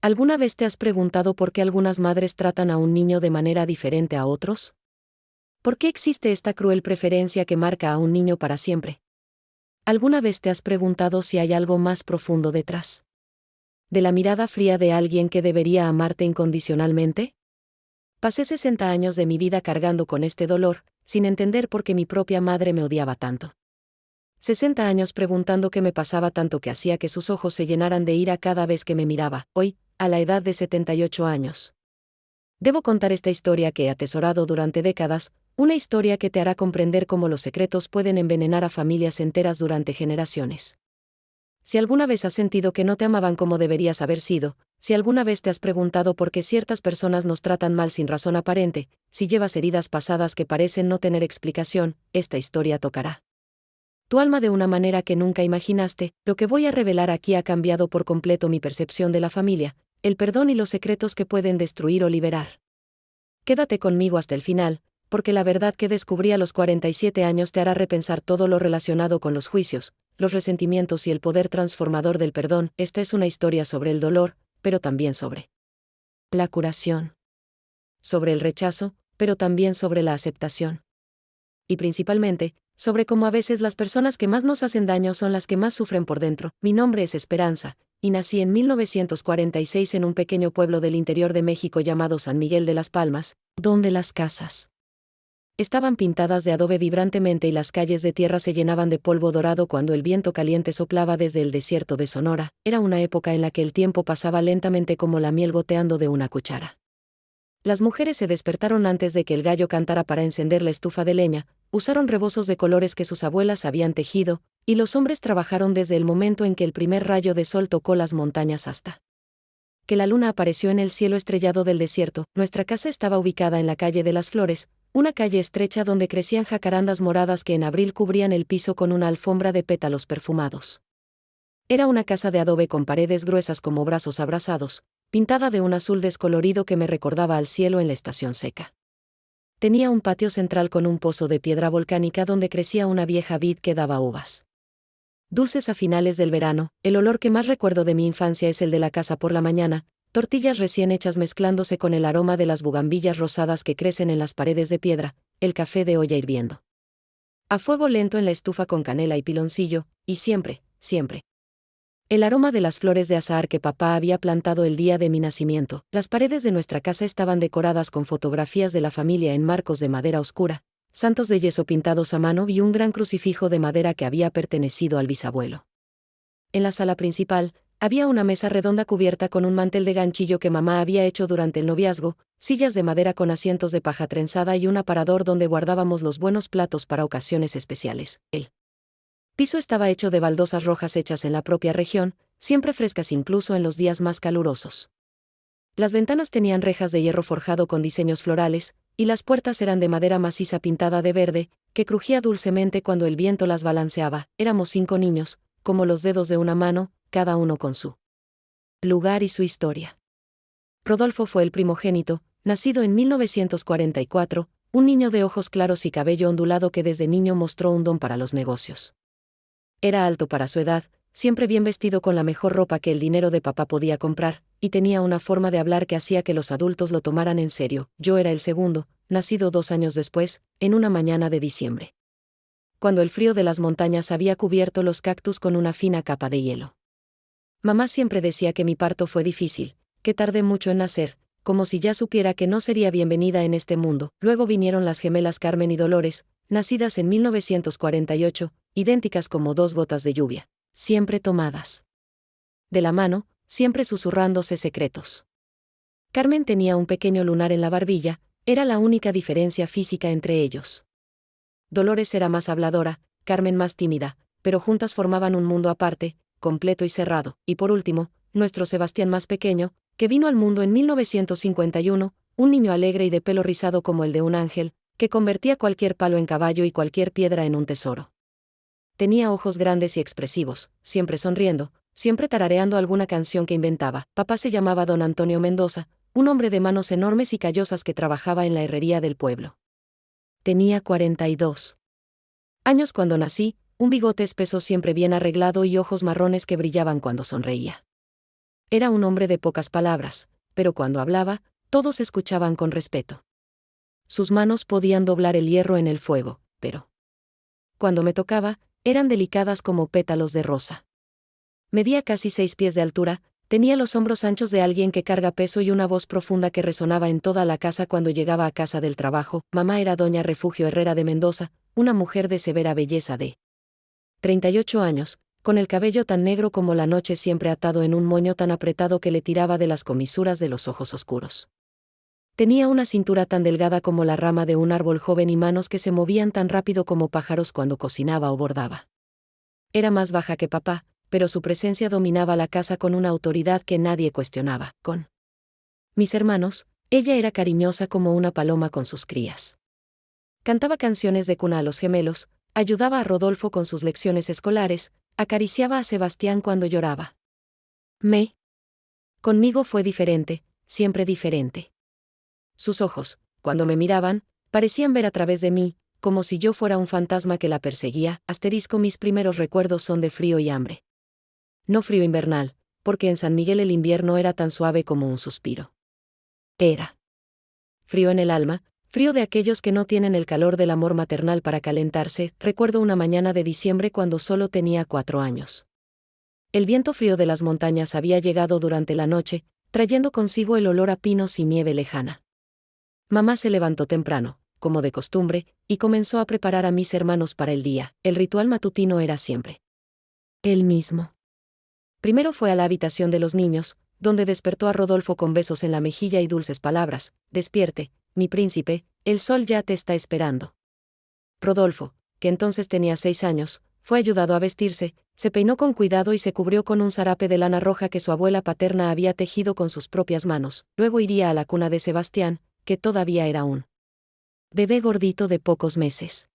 ¿Alguna vez te has preguntado por qué algunas madres tratan a un niño de manera diferente a otros? ¿Por qué existe esta cruel preferencia que marca a un niño para siempre? ¿Alguna vez te has preguntado si hay algo más profundo detrás de la mirada fría de alguien que debería amarte incondicionalmente? Pasé 60 años de mi vida cargando con este dolor, sin entender por qué mi propia madre me odiaba tanto. 60 años preguntando qué me pasaba tanto que hacía que sus ojos se llenaran de ira cada vez que me miraba, hoy, a la edad de 78 años. Debo contar esta historia que he atesorado durante décadas, una historia que te hará comprender cómo los secretos pueden envenenar a familias enteras durante generaciones. Si alguna vez has sentido que no te amaban como deberías haber sido, si alguna vez te has preguntado por qué ciertas personas nos tratan mal sin razón aparente, si llevas heridas pasadas que parecen no tener explicación, esta historia tocará tu alma de una manera que nunca imaginaste. Lo que voy a revelar aquí ha cambiado por completo mi percepción de la familia, el perdón y los secretos que pueden destruir o liberar. Quédate conmigo hasta el final, porque la verdad que descubrí a los 47 años te hará repensar todo lo relacionado con los juicios, los resentimientos y el poder transformador del perdón. Esta es una historia sobre el dolor, pero también sobre la curación. Sobre el rechazo, pero también sobre la aceptación. Y principalmente, sobre cómo a veces las personas que más nos hacen daño son las que más sufren por dentro. Mi nombre es Esperanza, y nací en 1946 en un pequeño pueblo del interior de México llamado San Miguel de las Palmas, donde las casas estaban pintadas de adobe vibrantemente y las calles de tierra se llenaban de polvo dorado cuando el viento caliente soplaba desde el desierto de Sonora. Era una época en la que el tiempo pasaba lentamente como la miel goteando de una cuchara. Las mujeres se despertaron antes de que el gallo cantara para encender la estufa de leña, usaron rebozos de colores que sus abuelas habían tejido, y los hombres trabajaron desde el momento en que el primer rayo de sol tocó las montañas hasta que la luna apareció en el cielo estrellado del desierto. Nuestra casa estaba ubicada en la calle de las Flores, una calle estrecha donde crecían jacarandas moradas que en abril cubrían el piso con una alfombra de pétalos perfumados. Era una casa de adobe con paredes gruesas como brazos abrazados, pintada de un azul descolorido que me recordaba al cielo en la estación seca. Tenía un patio central con un pozo de piedra volcánica donde crecía una vieja vid que daba uvas dulces a finales del verano. El olor que más recuerdo de mi infancia es el de la casa por la mañana, tortillas recién hechas mezclándose con el aroma de las bugambillas rosadas que crecen en las paredes de piedra, el café de olla hirviendo a fuego lento en la estufa con canela y piloncillo, y siempre, siempre, el aroma de las flores de azahar que papá había plantado el día de mi nacimiento. Las paredes de nuestra casa estaban decoradas con fotografías de la familia en marcos de madera oscura, santos de yeso pintados a mano y un gran crucifijo de madera que había pertenecido al bisabuelo. En la sala principal, había una mesa redonda cubierta con un mantel de ganchillo que mamá había hecho durante el noviazgo, sillas de madera con asientos de paja trenzada y un aparador donde guardábamos los buenos platos para ocasiones especiales. El piso estaba hecho de baldosas rojas hechas en la propia región, siempre frescas incluso en los días más calurosos. Las ventanas tenían rejas de hierro forjado con diseños florales, y las puertas eran de madera maciza pintada de verde, que crujía dulcemente cuando el viento las balanceaba. Éramos 5 niños, como los dedos de una mano, cada uno con su lugar y su historia. Rodolfo fue el primogénito, nacido en 1944, un niño de ojos claros y cabello ondulado que desde niño mostró un don para los negocios. Era alto para su edad, siempre bien vestido con la mejor ropa que el dinero de papá podía comprar, y tenía una forma de hablar que hacía que los adultos lo tomaran en serio. Yo era el segundo, nacido 2 años después, en una mañana de diciembre, cuando el frío de las montañas había cubierto los cactus con una fina capa de hielo. Mamá siempre decía que mi parto fue difícil, que tardé mucho en nacer, como si ya supiera que no sería bienvenida en este mundo. Luego vinieron las gemelas Carmen y Dolores, nacidas en 1948, idénticas como 2 gotas de lluvia, siempre tomadas de la mano, siempre susurrándose secretos. Carmen tenía un pequeño lunar en la barbilla, era la única diferencia física entre ellos. Dolores era más habladora, Carmen más tímida, pero juntas formaban un mundo aparte, completo y cerrado. Y por último, nuestro Sebastián más pequeño, que vino al mundo en 1951, un niño alegre y de pelo rizado como el de un ángel, que convertía cualquier palo en caballo y cualquier piedra en un tesoro. Tenía ojos grandes y expresivos, siempre sonriendo, siempre tarareando alguna canción que inventaba. Papá se llamaba don Antonio Mendoza, un hombre de manos enormes y callosas que trabajaba en la herrería del pueblo. Tenía 42 años cuando nací, un bigote espeso siempre bien arreglado y ojos marrones que brillaban cuando sonreía. Era un hombre de pocas palabras, pero cuando hablaba, todos escuchaban con respeto. Sus manos podían doblar el hierro en el fuego, pero cuando me tocaba, eran delicadas como pétalos de rosa. Medía casi 6 pies de altura, tenía los hombros anchos de alguien que carga peso y una voz profunda que resonaba en toda la casa cuando llegaba a casa del trabajo. Mamá era doña Refugio Herrera de Mendoza, una mujer de severa belleza de 38 años, con el cabello tan negro como la noche siempre atado en un moño tan apretado que le tiraba de las comisuras de los ojos oscuros. Tenía una cintura tan delgada como la rama de un árbol joven y manos que se movían tan rápido como pájaros cuando cocinaba o bordaba. Era más baja que papá, pero su presencia dominaba la casa con una autoridad que nadie cuestionaba. Con mis hermanos, ella era cariñosa como una paloma con sus crías. Cantaba canciones de cuna a los gemelos, ayudaba a Rodolfo con sus lecciones escolares, acariciaba a Sebastián cuando lloraba. Conmigo fue diferente, siempre diferente. Sus ojos, cuando me miraban, parecían ver a través de mí, como si yo fuera un fantasma que la perseguía. Mis primeros recuerdos son de frío y hambre. No frío invernal, porque en San Miguel el invierno era tan suave como un suspiro. Era frío en el alma, frío de aquellos que no tienen el calor del amor maternal para calentarse. Recuerdo una mañana de diciembre cuando solo tenía 4 años. El viento frío de las montañas había llegado durante la noche, trayendo consigo el olor a pinos y nieve lejana. Mamá se levantó temprano, como de costumbre, y comenzó a preparar a mis hermanos para el día. El ritual matutino era siempre el mismo. Primero fue a la habitación de los niños, donde despertó a Rodolfo con besos en la mejilla y dulces palabras: «Despierte, mi príncipe, el sol ya te está esperando». Rodolfo, que entonces tenía 6 años, fue ayudado a vestirse, se peinó con cuidado y se cubrió con un zarape de lana roja que su abuela paterna había tejido con sus propias manos. Luego iría a la cuna de Sebastián, que todavía era un bebé gordito de pocos meses.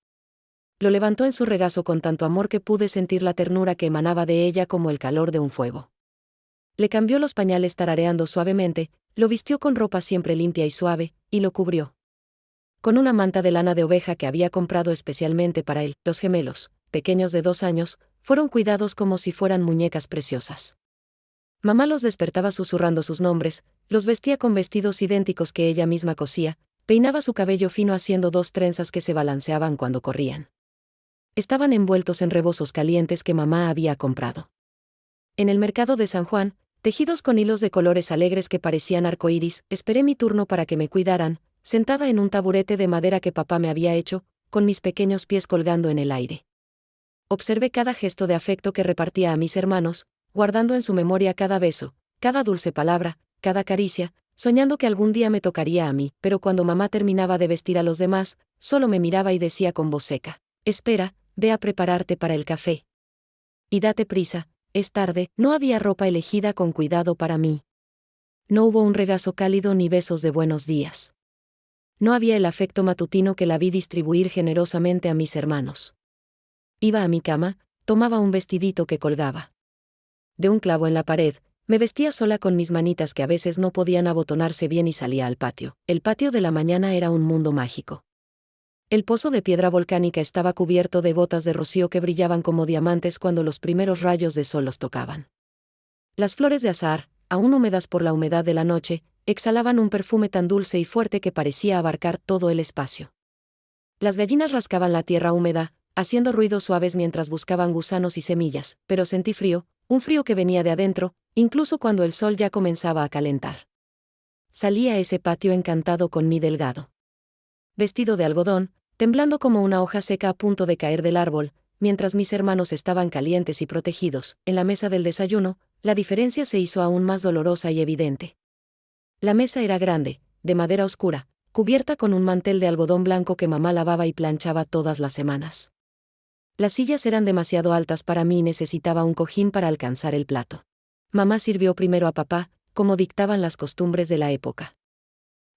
Lo levantó en su regazo con tanto amor que pude sentir la ternura que emanaba de ella como el calor de un fuego. Le cambió los pañales tarareando suavemente, lo vistió con ropa siempre limpia y suave, y lo cubrió con una manta de lana de oveja que había comprado especialmente para él. Los gemelos, pequeños de 2 años, fueron cuidados como si fueran muñecas preciosas. Mamá los despertaba susurrando sus nombres, los vestía con vestidos idénticos que ella misma cosía, peinaba su cabello fino haciendo 2 trenzas que se balanceaban cuando corrían. Estaban envueltos en rebozos calientes que mamá había comprado en el mercado de San Juan, tejidos con hilos de colores alegres que parecían arcoíris. Esperé mi turno para que me cuidaran, sentada en un taburete de madera que papá me había hecho, con mis pequeños pies colgando en el aire. Observé cada gesto de afecto que repartía a mis hermanos, guardando en su memoria cada beso, cada dulce palabra, cada caricia, soñando que algún día me tocaría a mí. Pero cuando mamá terminaba de vestir a los demás, solo me miraba y decía con voz seca: «Espera, ve a prepararte para el café. Y date prisa, es tarde». No había ropa elegida con cuidado para mí. No hubo un regazo cálido ni besos de buenos días. No había el afecto matutino que la vi distribuir generosamente a mis hermanos. Iba a mi cama, tomaba un vestidito que colgaba de un clavo en la pared, me vestía sola con mis manitas que a veces no podían abotonarse bien y salía al patio. El patio de la mañana era un mundo mágico. El pozo de piedra volcánica estaba cubierto de gotas de rocío que brillaban como diamantes cuando los primeros rayos de sol los tocaban. Las flores de azahar, aún húmedas por la humedad de la noche, exhalaban un perfume tan dulce y fuerte que parecía abarcar todo el espacio. Las gallinas rascaban la tierra húmeda, haciendo ruidos suaves mientras buscaban gusanos y semillas, pero sentí frío, un frío que venía de adentro, incluso cuando el sol ya comenzaba a calentar. Salí a ese patio encantado con mi delgado vestido de algodón, temblando como una hoja seca a punto de caer del árbol, mientras mis hermanos estaban calientes y protegidos. En la mesa del desayuno, la diferencia se hizo aún más dolorosa y evidente. La mesa era grande, de madera oscura, cubierta con un mantel de algodón blanco que mamá lavaba y planchaba todas las semanas. Las sillas eran demasiado altas para mí y necesitaba un cojín para alcanzar el plato. Mamá sirvió primero a papá, como dictaban las costumbres de la época.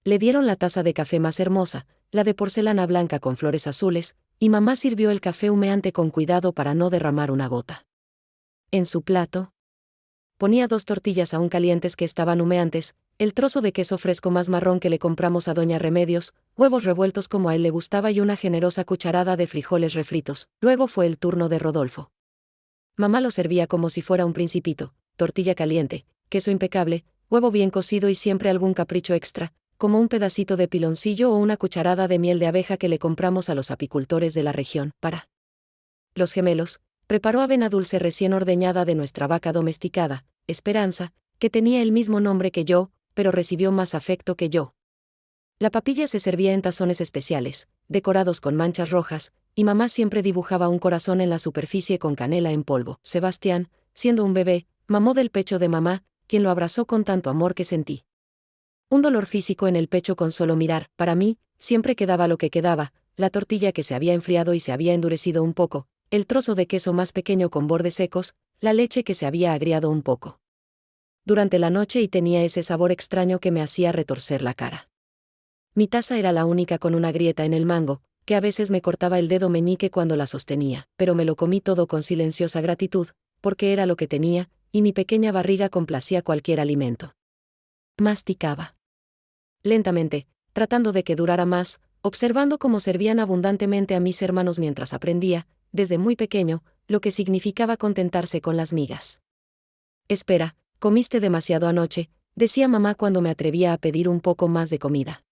Le dieron la taza de café más hermosa, la de porcelana blanca con flores azules, y mamá sirvió el café humeante con cuidado para no derramar una gota. En su plato ponía 2 tortillas aún calientes que estaban humeantes, el trozo de queso fresco más marrón que le compramos a doña Remedios, huevos revueltos como a él le gustaba y una generosa cucharada de frijoles refritos. Luego fue el turno de Rodolfo. Mamá lo servía como si fuera un principito: tortilla caliente, queso impecable, huevo bien cocido y siempre algún capricho extra, como un pedacito de piloncillo o una cucharada de miel de abeja que le compramos a los apicultores de la región. Para los gemelos, preparó avena dulce recién ordeñada de nuestra vaca domesticada, Esperanza, que tenía el mismo nombre que yo, pero recibió más afecto que yo. La papilla se servía en tazones especiales, decorados con manchas rojas, y mamá siempre dibujaba un corazón en la superficie con canela en polvo. Sebastián, siendo un bebé, mamó del pecho de mamá, quien lo abrazó con tanto amor que sentí un dolor físico en el pecho con solo mirar. Para mí, siempre quedaba lo que quedaba, la tortilla que se había enfriado y se había endurecido un poco, el trozo de queso más pequeño con bordes secos, la leche que se había agriado un poco durante la noche y tenía ese sabor extraño que me hacía retorcer la cara. Mi taza era la única con una grieta en el mango, que a veces me cortaba el dedo meñique cuando la sostenía, pero me lo comí todo con silenciosa gratitud, porque era lo que tenía, y mi pequeña barriga complacía cualquier alimento. Masticaba lentamente, tratando de que durara más, observando cómo servían abundantemente a mis hermanos mientras aprendía, desde muy pequeño, lo que significaba contentarse con las migas. Espera, comiste demasiado anoche, decía mamá cuando me atrevía a pedir un poco más de comida.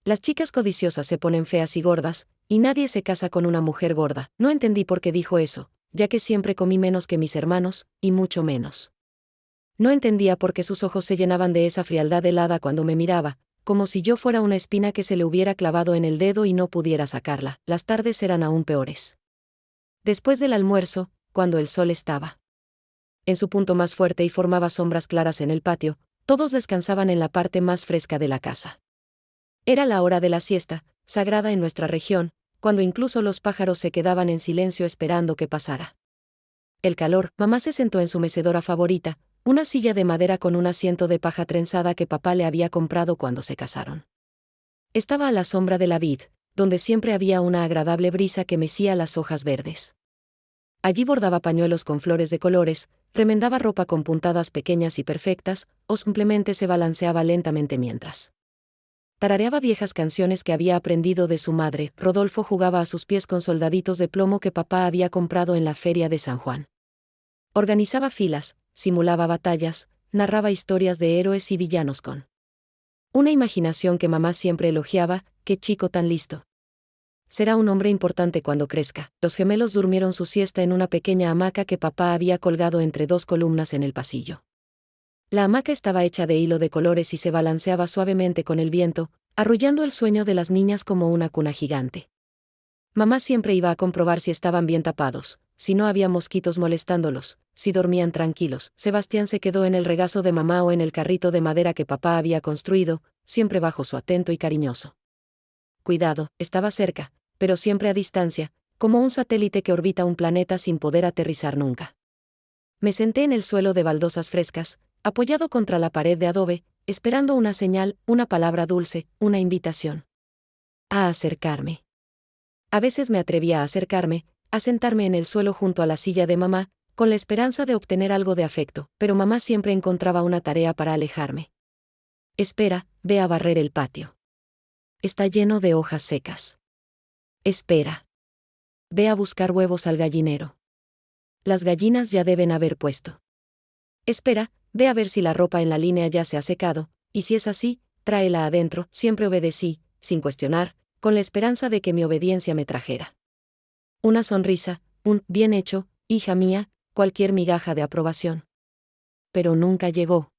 Las chicas codiciosas se ponen feas y gordas, y nadie se casa con una mujer gorda. No entendí por qué dijo eso, ya que siempre comí menos que mis hermanos, y mucho menos. No entendía por qué sus ojos se llenaban de esa frialdad helada cuando me miraba, como si yo fuera una espina que se le hubiera clavado en el dedo y no pudiera sacarla. Las tardes eran aún peores. Después del almuerzo, cuando el sol estaba en su punto más fuerte y formaba sombras claras en el patio, todos descansaban en la parte más fresca de la casa. Era la hora de la siesta, sagrada en nuestra región, cuando incluso los pájaros se quedaban en silencio esperando que pasara el calor. Mamá se sentó en su mecedora favorita, una silla de madera con un asiento de paja trenzada que papá le había comprado cuando se casaron. Estaba a la sombra de la vid, donde siempre había una agradable brisa que mecía las hojas verdes. Allí bordaba pañuelos con flores de colores, remendaba ropa con puntadas pequeñas y perfectas, o simplemente se balanceaba lentamente mientras tarareaba viejas canciones que había aprendido de su madre. Rodolfo jugaba a sus pies con soldaditos de plomo que papá había comprado en la feria de San Juan. Organizaba filas, simulaba batallas, narraba historias de héroes y villanos con una imaginación que mamá siempre elogiaba. ¡Qué chico tan listo! Será un hombre importante cuando crezca. Los gemelos durmieron su siesta en una pequeña hamaca que papá había colgado entre dos columnas en el pasillo. La hamaca estaba hecha de hilo de colores y se balanceaba suavemente con el viento, arrullando el sueño de las niñas como una cuna gigante. Mamá siempre iba a comprobar si estaban bien tapados, si no había mosquitos molestándolos, si dormían tranquilos. Sebastián se quedó en el regazo de mamá o en el carrito de madera que papá había construido, siempre bajo su atento y cariñoso cuidado. Estaba cerca, pero siempre a distancia, como un satélite que orbita un planeta sin poder aterrizar nunca. Me senté en el suelo de baldosas frescas, apoyado contra la pared de adobe, esperando una señal, una palabra dulce, una invitación a acercarme. A veces me atrevía a acercarme, a sentarme en el suelo junto a la silla de mamá, con la esperanza de obtener algo de afecto, pero mamá siempre encontraba una tarea para alejarme. Espera, ve a barrer el patio. Está lleno de hojas secas. Espera. Ve a buscar huevos al gallinero. Las gallinas ya deben haber puesto. Espera, ve a ver si la ropa en la línea ya se ha secado, y si es así, tráela adentro. Siempre obedecí, sin cuestionar, con la esperanza de que mi obediencia me trajera una sonrisa, un bien hecho, hija mía, cualquier migaja de aprobación. Pero nunca llegó.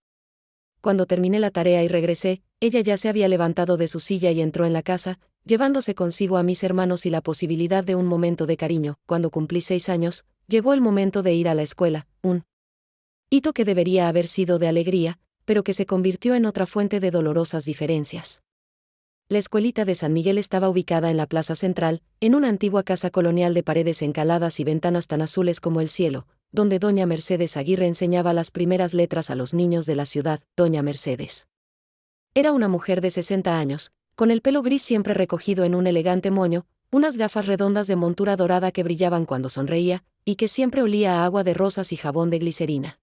Cuando terminé la tarea y regresé, ella ya se había levantado de su silla y entró en la casa, llevándose consigo a mis hermanos y la posibilidad de un momento de cariño. Cuando cumplí 6 años, llegó el momento de ir a la escuela, un hito que debería haber sido de alegría, pero que se convirtió en otra fuente de dolorosas diferencias. La escuelita de San Miguel estaba ubicada en la plaza central, en una antigua casa colonial de paredes encaladas y ventanas tan azules como el cielo, donde doña Mercedes Aguirre enseñaba las primeras letras a los niños de la ciudad. Doña Mercedes era una mujer de 60 años, con el pelo gris siempre recogido en un elegante moño, unas gafas redondas de montura dorada que brillaban cuando sonreía, y que siempre olía a agua de rosas y jabón de glicerina.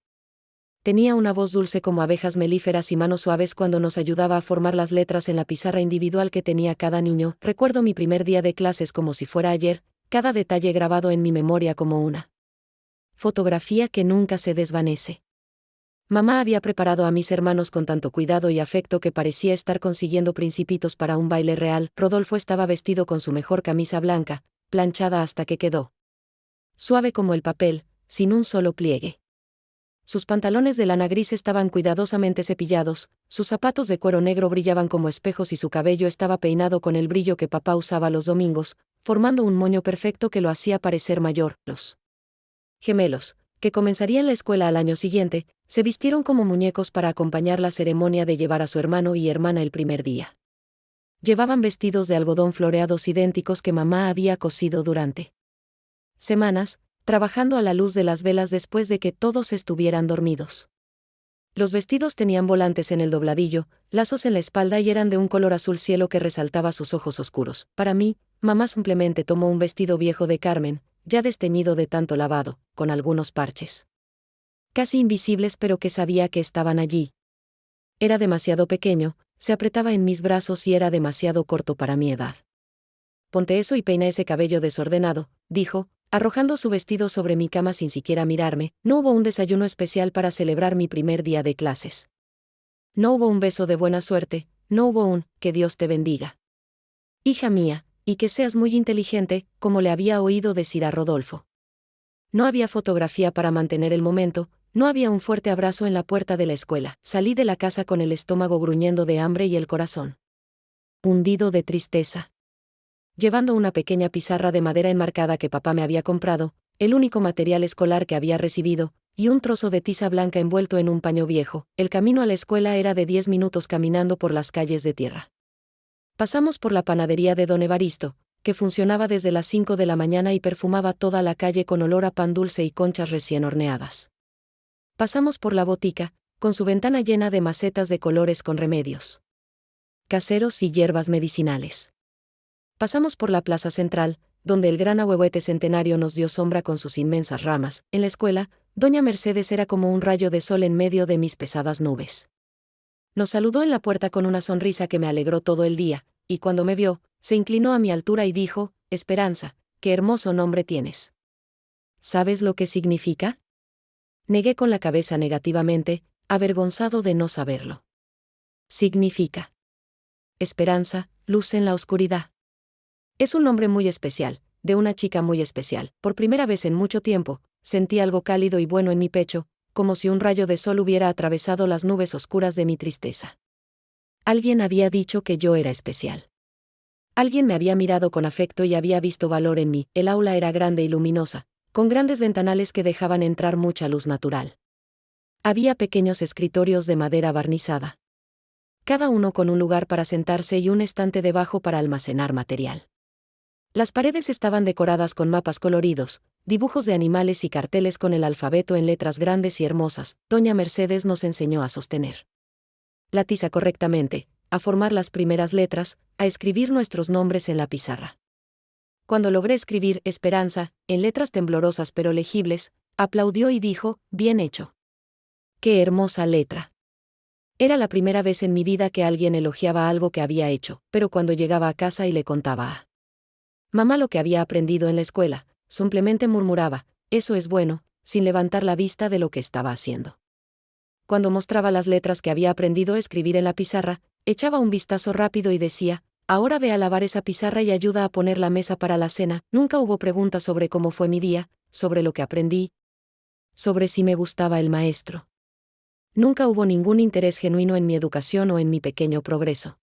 Tenía una voz dulce como abejas melíferas y manos suaves cuando nos ayudaba a formar las letras en la pizarra individual que tenía cada niño. Recuerdo mi primer día de clases como si fuera ayer, cada detalle grabado en mi memoria como una fotografía que nunca se desvanece. Mamá había preparado a mis hermanos con tanto cuidado y afecto que parecía estar consiguiendo principitos para un baile real. Rodolfo estaba vestido con su mejor camisa blanca, planchada hasta que quedó suave como el papel, sin un solo pliegue. Sus pantalones de lana gris estaban cuidadosamente cepillados, sus zapatos de cuero negro brillaban como espejos y su cabello estaba peinado con el brillo que papá usaba los domingos, formando un moño perfecto que lo hacía parecer mayor. Los gemelos, que comenzarían la escuela al año siguiente, se vistieron como muñecos para acompañar la ceremonia de llevar a su hermano y hermana el primer día. Llevaban vestidos de algodón floreados idénticos que mamá había cosido durante semanas, trabajando a la luz de las velas después de que todos estuvieran dormidos. Los vestidos tenían volantes en el dobladillo, lazos en la espalda y eran de un color azul cielo que resaltaba sus ojos oscuros. Para mí, mamá simplemente tomó un vestido viejo de Carmen, ya desteñido de tanto lavado, con algunos parches casi invisibles pero que sabía que estaban allí. Era demasiado pequeño, se apretaba en mis brazos y era demasiado corto para mi edad. Ponte eso y peina ese cabello desordenado, dijo, arrojando su vestido sobre mi cama sin siquiera mirarme. No hubo un desayuno especial para celebrar mi primer día de clases. No hubo un beso de buena suerte, no hubo un «que Dios te bendiga, hija mía, y que seas muy inteligente», como le había oído decir a Rodolfo. No había fotografía para mantener el momento, no había un fuerte abrazo en la puerta de la escuela. Salí de la casa con el estómago gruñendo de hambre y el corazón hundido de tristeza. Llevando una pequeña pizarra de madera enmarcada que papá me había comprado, el único material escolar que había recibido, y un trozo de tiza blanca envuelto en un paño viejo, el camino a la escuela era de 10 minutos caminando por las calles de tierra. Pasamos por la panadería de don Evaristo, que funcionaba desde las 5 de la mañana y perfumaba toda la calle con olor a pan dulce y conchas recién horneadas. Pasamos por la botica, con su ventana llena de macetas de colores con remedios caseros y hierbas medicinales. Pasamos por la plaza central, donde el gran ahuehuete centenario nos dio sombra con sus inmensas ramas. En la escuela, doña Mercedes era como un rayo de sol en medio de mis pesadas nubes. Nos saludó en la puerta con una sonrisa que me alegró todo el día, y cuando me vio, se inclinó a mi altura y dijo, «Esperanza, qué hermoso nombre tienes. ¿Sabes lo que significa?». Negué con la cabeza negativamente, avergonzado de no saberlo. Significa esperanza, luz en la oscuridad. Es un nombre muy especial, de una chica muy especial. Por primera vez en mucho tiempo, sentí algo cálido y bueno en mi pecho, como si un rayo de sol hubiera atravesado las nubes oscuras de mi tristeza. Alguien había dicho que yo era especial. Alguien me había mirado con afecto y había visto valor en mí. El aula era grande y luminosa, con grandes ventanales que dejaban entrar mucha luz natural. Había pequeños escritorios de madera barnizada, cada uno con un lugar para sentarse y un estante debajo para almacenar material. Las paredes estaban decoradas con mapas coloridos, dibujos de animales y carteles con el alfabeto en letras grandes y hermosas. Doña Mercedes nos enseñó a sostener la tiza correctamente, a formar las primeras letras, a escribir nuestros nombres en la pizarra. Cuando logré escribir Esperanza, en letras temblorosas pero legibles, aplaudió y dijo, «Bien hecho. ¡Qué hermosa letra!». Era la primera vez en mi vida que alguien elogiaba algo que había hecho, pero cuando llegaba a casa y le contaba a mamá lo que había aprendido en la escuela, simplemente murmuraba, «Eso es bueno», sin levantar la vista de lo que estaba haciendo. Cuando mostraba las letras que había aprendido a escribir en la pizarra, echaba un vistazo rápido y decía, «Ahora ve a lavar esa pizarra y ayuda a poner la mesa para la cena». Nunca hubo preguntas sobre cómo fue mi día, sobre lo que aprendí, sobre si me gustaba el maestro. Nunca hubo ningún interés genuino en mi educación o en mi pequeño progreso.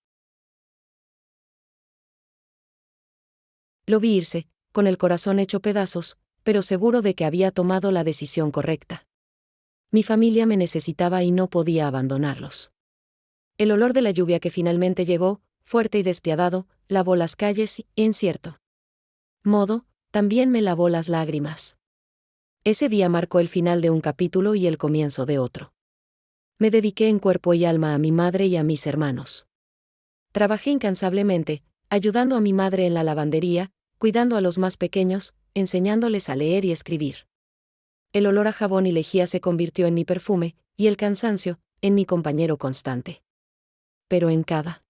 Lo vi irse, con el corazón hecho pedazos, pero seguro de que había tomado la decisión correcta. Mi familia me necesitaba y no podía abandonarlos. El olor de la lluvia que finalmente llegó, fuerte y despiadado, lavó las calles y, en cierto modo, también me lavó las lágrimas. Ese día marcó el final de un capítulo y el comienzo de otro. Me dediqué en cuerpo y alma a mi madre y a mis hermanos. Trabajé incansablemente, ayudando a mi madre en la lavandería, cuidando a los más pequeños, enseñándoles a leer y escribir. El olor a jabón y lejía se convirtió en mi perfume, y el cansancio, en mi compañero constante. Pero en cada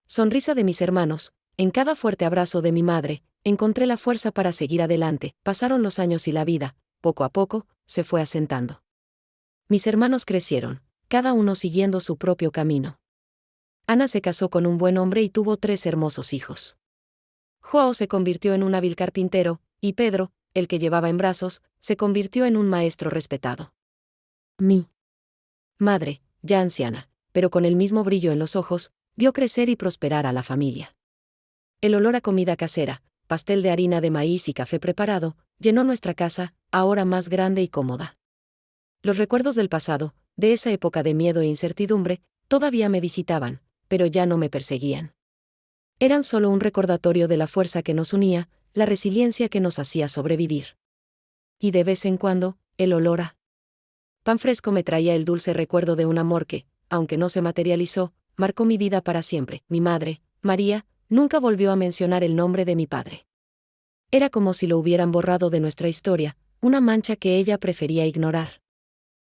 sonrisa de mis hermanos, en cada fuerte abrazo de mi madre, encontré la fuerza para seguir adelante. Pasaron los años y la vida, poco a poco, se fue asentando. Mis hermanos crecieron, cada uno siguiendo su propio camino. Ana se casó con un buen hombre y tuvo 3 hermosos hijos. Joao se convirtió en un hábil carpintero, y Pedro, el que llevaba en brazos, se convirtió en un maestro respetado. Mi madre, ya anciana, pero con el mismo brillo en los ojos, vio crecer y prosperar a la familia. El olor a comida casera, pastel de harina de maíz y café preparado, llenó nuestra casa, ahora más grande y cómoda. Los recuerdos del pasado, de esa época de miedo e incertidumbre, todavía me visitaban, pero ya no me perseguían. Eran solo un recordatorio de la fuerza que nos unía, la resiliencia que nos hacía sobrevivir. Y de vez en cuando, el olor a pan fresco me traía el dulce recuerdo de un amor que, aunque no se materializó, marcó mi vida para siempre. Mi madre, María, nunca volvió a mencionar el nombre de mi padre. Era como si lo hubieran borrado de nuestra historia, una mancha que ella prefería ignorar.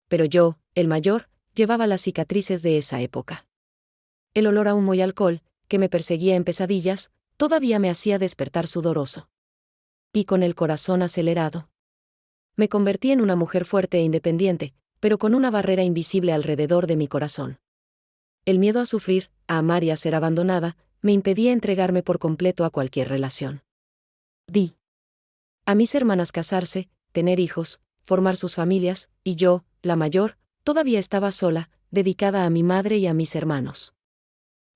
Pero yo, el mayor, llevaba las cicatrices de esa época. El olor a humo y alcohol, que me perseguía en pesadillas, todavía me hacía despertar sudoroso. Y con el corazón acelerado. Me convertí en una mujer fuerte e independiente, pero con una barrera invisible alrededor de mi corazón. El miedo a sufrir, a amar y a ser abandonada, me impedía entregarme por completo a cualquier relación. Vi a mis hermanas casarse, tener hijos, formar sus familias, y yo, la mayor, todavía estaba sola, dedicada a mi madre y a mis hermanos.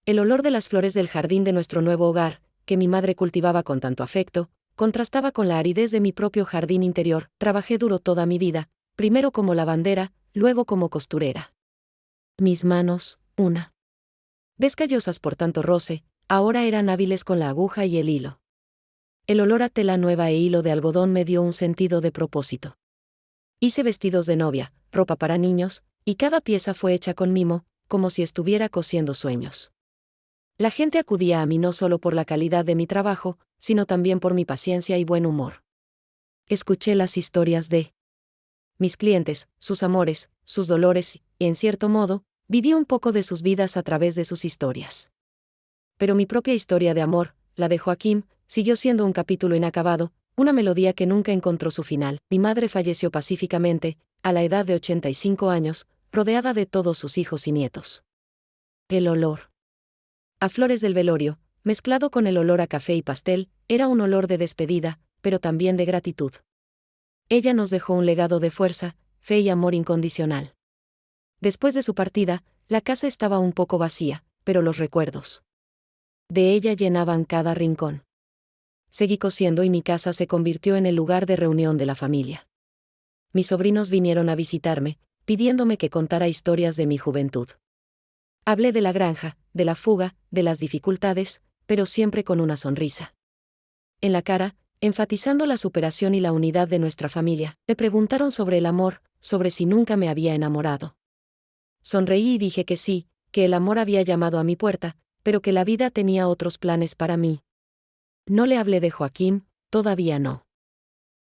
El olor de las flores del jardín de nuestro nuevo hogar, que mi madre cultivaba con tanto afecto, contrastaba con la aridez de mi propio jardín interior. Trabajé duro toda mi vida, primero como lavandera, luego como costurera. Mis manos, una vez callosas por tanto roce, ahora eran hábiles con la aguja y el hilo. El olor a tela nueva e hilo de algodón me dio un sentido de propósito. Hice vestidos de novia, ropa para niños, y cada pieza fue hecha con mimo, como si estuviera cosiendo sueños. La gente acudía a mí no solo por la calidad de mi trabajo, sino también por mi paciencia y buen humor. Escuché las historias de mis clientes, sus amores, sus dolores y, en cierto modo, viví un poco de sus vidas a través de sus historias. Pero mi propia historia de amor, la de Joaquín, siguió siendo un capítulo inacabado, una melodía que nunca encontró su final. Mi madre falleció pacíficamente, a la edad de 85 años, rodeada de todos sus hijos y nietos. El olor a flores del velorio, mezclado con el olor a café y pastel, era un olor de despedida, pero también de gratitud. Ella nos dejó un legado de fuerza, fe y amor incondicional. Después de su partida, la casa estaba un poco vacía, pero los recuerdos de ella llenaban cada rincón. Seguí cosiendo y mi casa se convirtió en el lugar de reunión de la familia. Mis sobrinos vinieron a visitarme, pidiéndome que contara historias de mi juventud. Hablé de la granja, de la fuga, de las dificultades, pero siempre con una sonrisa en la cara, enfatizando la superación y la unidad de nuestra familia. Me preguntaron sobre el amor, sobre si nunca me había enamorado. Sonreí y dije que sí, que el amor había llamado a mi puerta, pero que la vida tenía otros planes para mí. No le hablé de Joaquín, todavía no.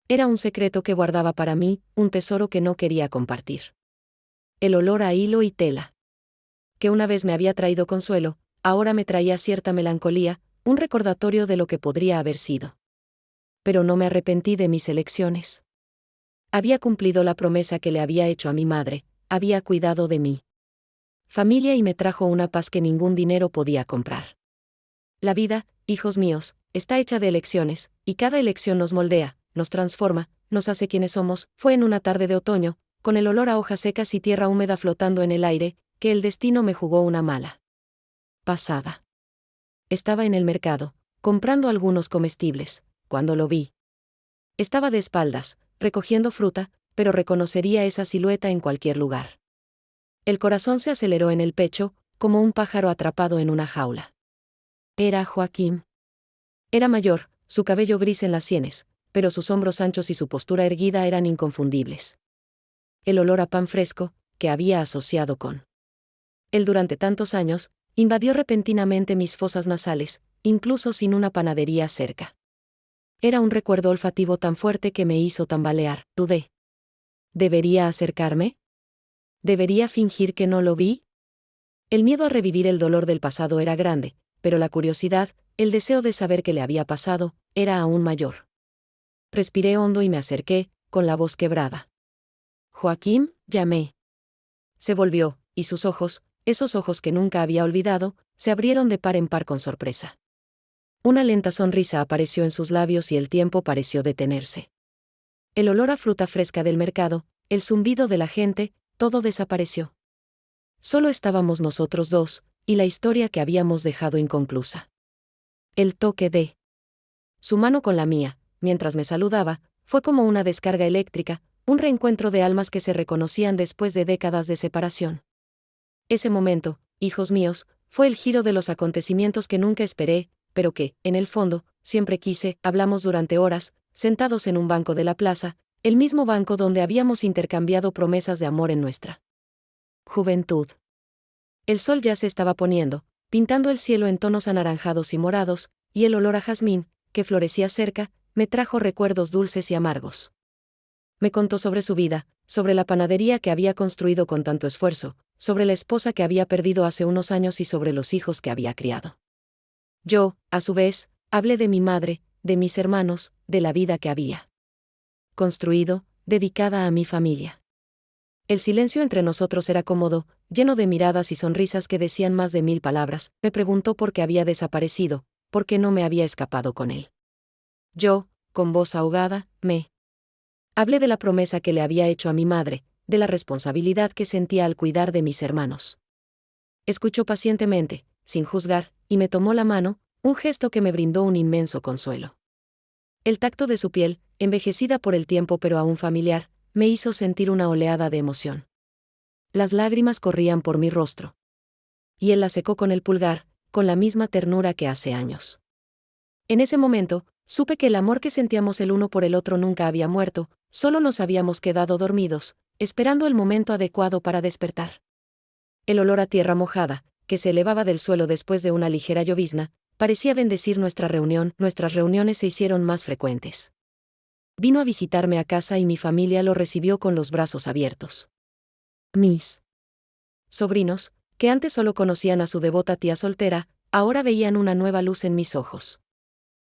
Era un secreto que guardaba para mí, un tesoro que no quería compartir. El olor a hilo y tela, que una vez me había traído consuelo, ahora me traía cierta melancolía, un recordatorio de lo que podría haber sido. Pero no me arrepentí de mis elecciones. Había cumplido la promesa que le había hecho a mi madre, había cuidado de mi familia y me trajo una paz que ningún dinero podía comprar. La vida, hijos míos, está hecha de elecciones, y cada elección nos moldea, nos transforma, nos hace quienes somos. Fue en una tarde de otoño, con el olor a hojas secas y tierra húmeda flotando en el aire, que el destino me jugó una mala pasada. Estaba en el mercado, comprando algunos comestibles, cuando lo vi. Estaba de espaldas, recogiendo fruta, pero reconocería esa silueta en cualquier lugar. El corazón se aceleró en el pecho, como un pájaro atrapado en una jaula. Era Joaquín. Era mayor, su cabello gris en las sienes, pero sus hombros anchos y su postura erguida eran inconfundibles. El olor a pan fresco, que había asociado con él durante tantos años, invadió repentinamente mis fosas nasales, incluso sin una panadería cerca. Era un recuerdo olfativo tan fuerte que me hizo tambalear. Dudé. ¿Debería acercarme? ¿Debería fingir que no lo vi? El miedo a revivir el dolor del pasado era grande, pero la curiosidad, el deseo de saber qué le había pasado, era aún mayor. Respiré hondo y me acerqué, con la voz quebrada. Joaquín, llamé. se volvió, y sus ojos, esos ojos que nunca había olvidado, se abrieron de par en par con sorpresa. Una lenta sonrisa apareció en sus labios y el tiempo pareció detenerse. El olor a fruta fresca del mercado, el zumbido de la gente, todo desapareció. Solo estábamos nosotros dos, y la historia que habíamos dejado inconclusa. El toque de su mano con la mía, mientras me saludaba, fue como una descarga eléctrica, un reencuentro de almas que se reconocían después de décadas de separación. Ese momento, hijos míos, fue el giro de los acontecimientos que nunca esperé, pero que, en el fondo, siempre quise. Hablamos durante horas, sentados en un banco de la plaza, el mismo banco donde habíamos intercambiado promesas de amor en nuestra juventud. El sol ya se estaba poniendo, pintando el cielo en tonos anaranjados y morados, y el olor a jazmín, que florecía cerca, me trajo recuerdos dulces y amargos. Me contó sobre su vida, sobre la panadería que había construido con tanto esfuerzo, sobre la esposa que había perdido hace unos años y sobre los hijos que había criado. Yo, a su vez, hablé de mi madre, de mis hermanos, de la vida que había construido, dedicada a mi familia. El silencio entre nosotros era cómodo, lleno de miradas y sonrisas que decían más de 1000 palabras. Me preguntó por qué había desaparecido, por qué no me había escapado con él. Yo, con voz ahogada, me hablé de la promesa que le había hecho a mi madre, de la responsabilidad que sentía al cuidar de mis hermanos. Escuchó pacientemente, sin juzgar, y me tomó la mano, un gesto que me brindó un inmenso consuelo. El tacto de su piel, envejecida por el tiempo pero aún familiar, me hizo sentir una oleada de emoción. Las lágrimas corrían por mi rostro. Y él las secó con el pulgar, con la misma ternura que hace años. En ese momento, supe que el amor que sentíamos el uno por el otro nunca había muerto, solo nos habíamos quedado dormidos, esperando el momento adecuado para despertar. El olor a tierra mojada, que se elevaba del suelo después de una ligera llovizna, parecía bendecir nuestra reunión. Nuestras reuniones se hicieron más frecuentes. Vino a visitarme a casa y mi familia lo recibió con los brazos abiertos. Mis sobrinos, que antes solo conocían a su devota tía soltera, ahora veían una nueva luz en mis ojos.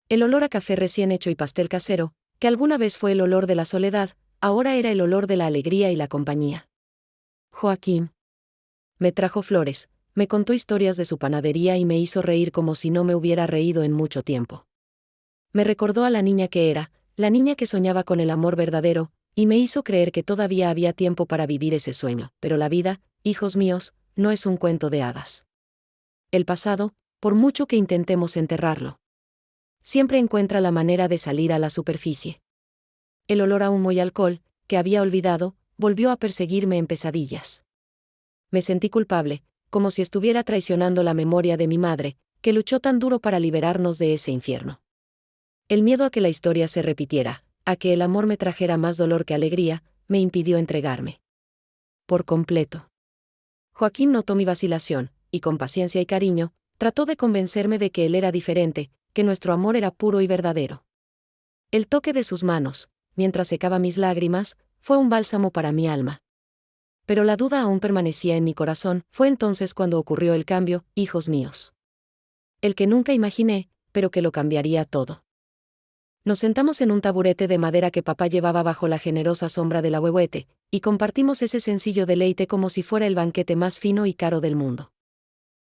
El olor a café recién hecho y pastel casero, que alguna vez fue el olor de la soledad, ahora era el olor de la alegría y la compañía. Joaquín me trajo flores, me contó historias de su panadería y me hizo reír como si no me hubiera reído en mucho tiempo. Me recordó a la niña que era, la niña que soñaba con el amor verdadero, y me hizo creer que todavía había tiempo para vivir ese sueño. Pero la vida, hijos míos, no es un cuento de hadas. El pasado, por mucho que intentemos enterrarlo, siempre encuentra la manera de salir a la superficie. El olor a humo y alcohol, que había olvidado, volvió a perseguirme en pesadillas. Me sentí culpable, como si estuviera traicionando la memoria de mi madre, que luchó tan duro para liberarnos de ese infierno. El miedo a que la historia se repitiera, a que el amor me trajera más dolor que alegría, me impidió entregarme por completo. Joaquín notó mi vacilación, y con paciencia y cariño, trató de convencerme de que él era diferente, que nuestro amor era puro y verdadero. El toque de sus manos, mientras secaba mis lágrimas, fue un bálsamo para mi alma. Pero la duda aún permanecía en mi corazón. Fue entonces cuando ocurrió el cambio, hijos míos. El que nunca imaginé, pero que lo cambiaría todo. Nos sentamos en un taburete de madera que papá llevaba bajo la generosa sombra del ahuehuete, y compartimos ese sencillo deleite como si fuera el banquete más fino y caro del mundo.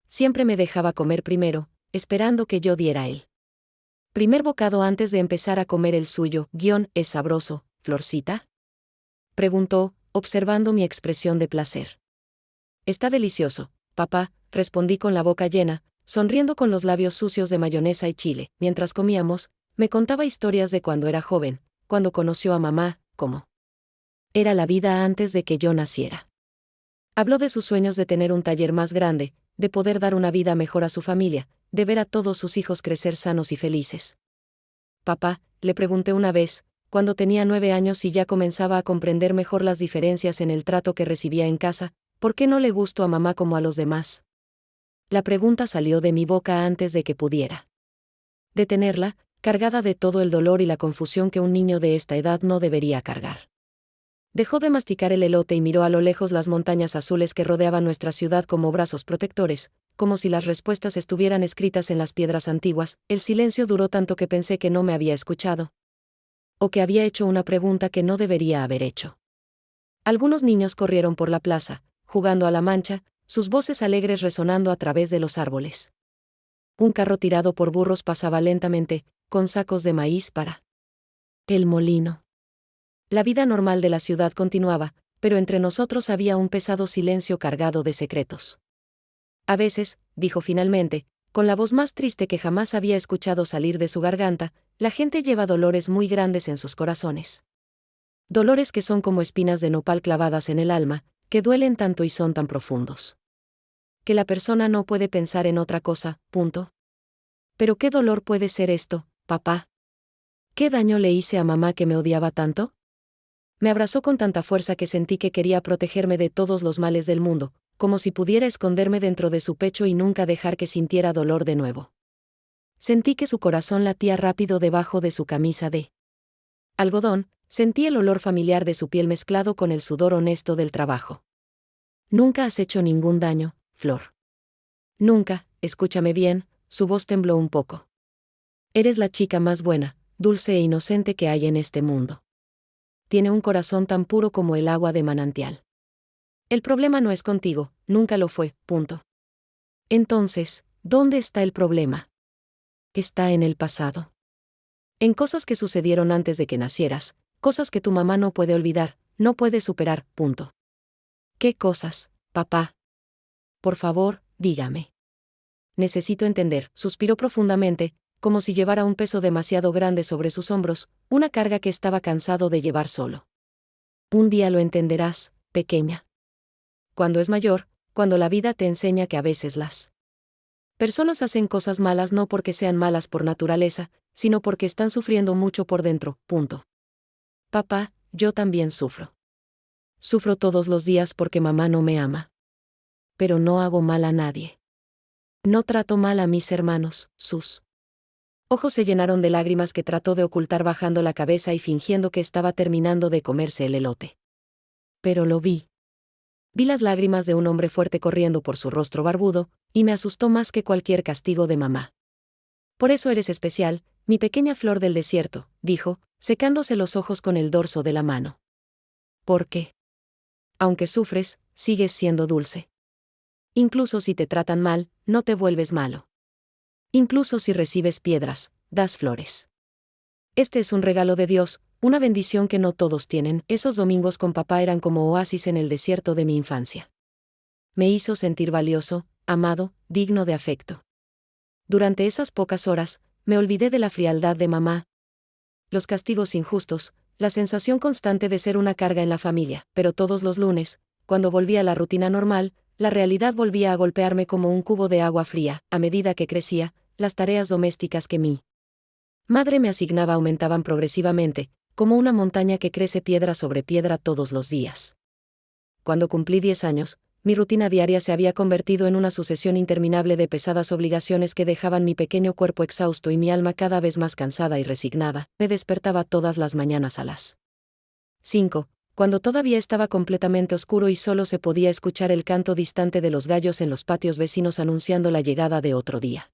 Siempre me dejaba comer primero, esperando que yo diera el primer bocado antes de empezar a comer el suyo. ¿Es sabroso, Florcita?, preguntó, observando mi expresión de placer. Está delicioso, papá, respondí con la boca llena, sonriendo con los labios sucios de mayonesa y chile. Mientras comíamos, me contaba historias de cuando era joven, cuando conoció a mamá, cómo era la vida antes de que yo naciera. Habló de sus sueños de tener un taller más grande, de poder dar una vida mejor a su familia, de ver a todos sus hijos crecer sanos y felices. Papá, le pregunté una vez, cuando tenía 9 años y ya comenzaba a comprender mejor las diferencias en el trato que recibía en casa, ¿por qué no le gustó a mamá como a los demás? La pregunta salió de mi boca antes de que pudiera detenerla, cargada de todo el dolor y la confusión que un niño de esta edad no debería cargar. Dejó de masticar el elote y miró a lo lejos las montañas azules que rodeaban nuestra ciudad como brazos protectores, como si las respuestas estuvieran escritas en las piedras antiguas. El silencio duró tanto que pensé que no me había escuchado, o que había hecho una pregunta que no debería haber hecho. Algunos niños corrieron por la plaza, jugando a la mancha, sus voces alegres resonando a través de los árboles. Un carro tirado por burros pasaba lentamente, con sacos de maíz para el molino. La vida normal de la ciudad continuaba, pero entre nosotros había un pesado silencio cargado de secretos. A veces, dijo finalmente, con la voz más triste que jamás había escuchado salir de su garganta, la gente lleva dolores muy grandes en sus corazones. Dolores que son como espinas de nopal clavadas en el alma, que duelen tanto y son tan profundos. Que la persona no puede pensar en otra cosa, punto. ¿Pero qué dolor puede ser esto, papá? ¿Qué daño le hice a mamá que me odiaba tanto? Me abrazó con tanta fuerza que sentí que quería protegerme de todos los males del mundo, como si pudiera esconderme dentro de su pecho y nunca dejar que sintiera dolor de nuevo. Sentí que su corazón latía rápido debajo de su camisa de algodón, sentí el olor familiar de su piel mezclado con el sudor honesto del trabajo. Nunca has hecho ningún daño, Flor. Nunca, escúchame bien, su voz tembló un poco. Eres la chica más buena, dulce e inocente que hay en este mundo. Tiene un corazón tan puro como el agua de manantial. El problema no es contigo, nunca lo fue, punto. Entonces, ¿dónde está el problema? Está en el pasado. En cosas que sucedieron antes de que nacieras, cosas que tu mamá no puede olvidar, no puede superar, punto. ¿Qué cosas, papá? Por favor, dígame. Necesito entender, suspiró profundamente, como si llevara un peso demasiado grande sobre sus hombros, una carga que estaba cansado de llevar solo. Un día lo entenderás, pequeña. Cuando es mayor, cuando la vida te enseña que a veces las personas hacen cosas malas no porque sean malas por naturaleza, sino porque están sufriendo mucho por dentro, punto. Papá, yo también sufro. Sufro todos los días porque mamá no me ama. Pero no hago mal a nadie. No trato mal a mis hermanos, sus ojos se llenaron de lágrimas que trató de ocultar bajando la cabeza y fingiendo que estaba terminando de comerse el elote. Pero lo vi. Vi las lágrimas de un hombre fuerte corriendo por su rostro barbudo, y me asustó más que cualquier castigo de mamá. Por eso eres especial, mi pequeña flor del desierto, dijo, secándose los ojos con el dorso de la mano. ¿Por qué? Aunque sufres, sigues siendo dulce. Incluso si te tratan mal, no te vuelves malo. Incluso si recibes piedras, das flores. Este es un regalo de Dios, una bendición que no todos tienen. Esos domingos con papá eran como oasis en el desierto de mi infancia. Me hizo sentir valioso, amado, digno de afecto. Durante esas pocas horas, me olvidé de la frialdad de mamá, los castigos injustos, la sensación constante de ser una carga en la familia, pero todos los lunes, cuando volvía a la rutina normal, la realidad volvía a golpearme como un cubo de agua fría. A medida que crecía, las tareas domésticas que mi madre me asignaba aumentaban progresivamente, como una montaña que crece piedra sobre piedra todos los días. Cuando cumplí 10 años, mi rutina diaria se había convertido en una sucesión interminable de pesadas obligaciones que dejaban mi pequeño cuerpo exhausto y mi alma cada vez más cansada y resignada. Me despertaba todas las mañanas a las 5, cuando todavía estaba completamente oscuro y solo se podía escuchar el canto distante de los gallos en los patios vecinos anunciando la llegada de otro día.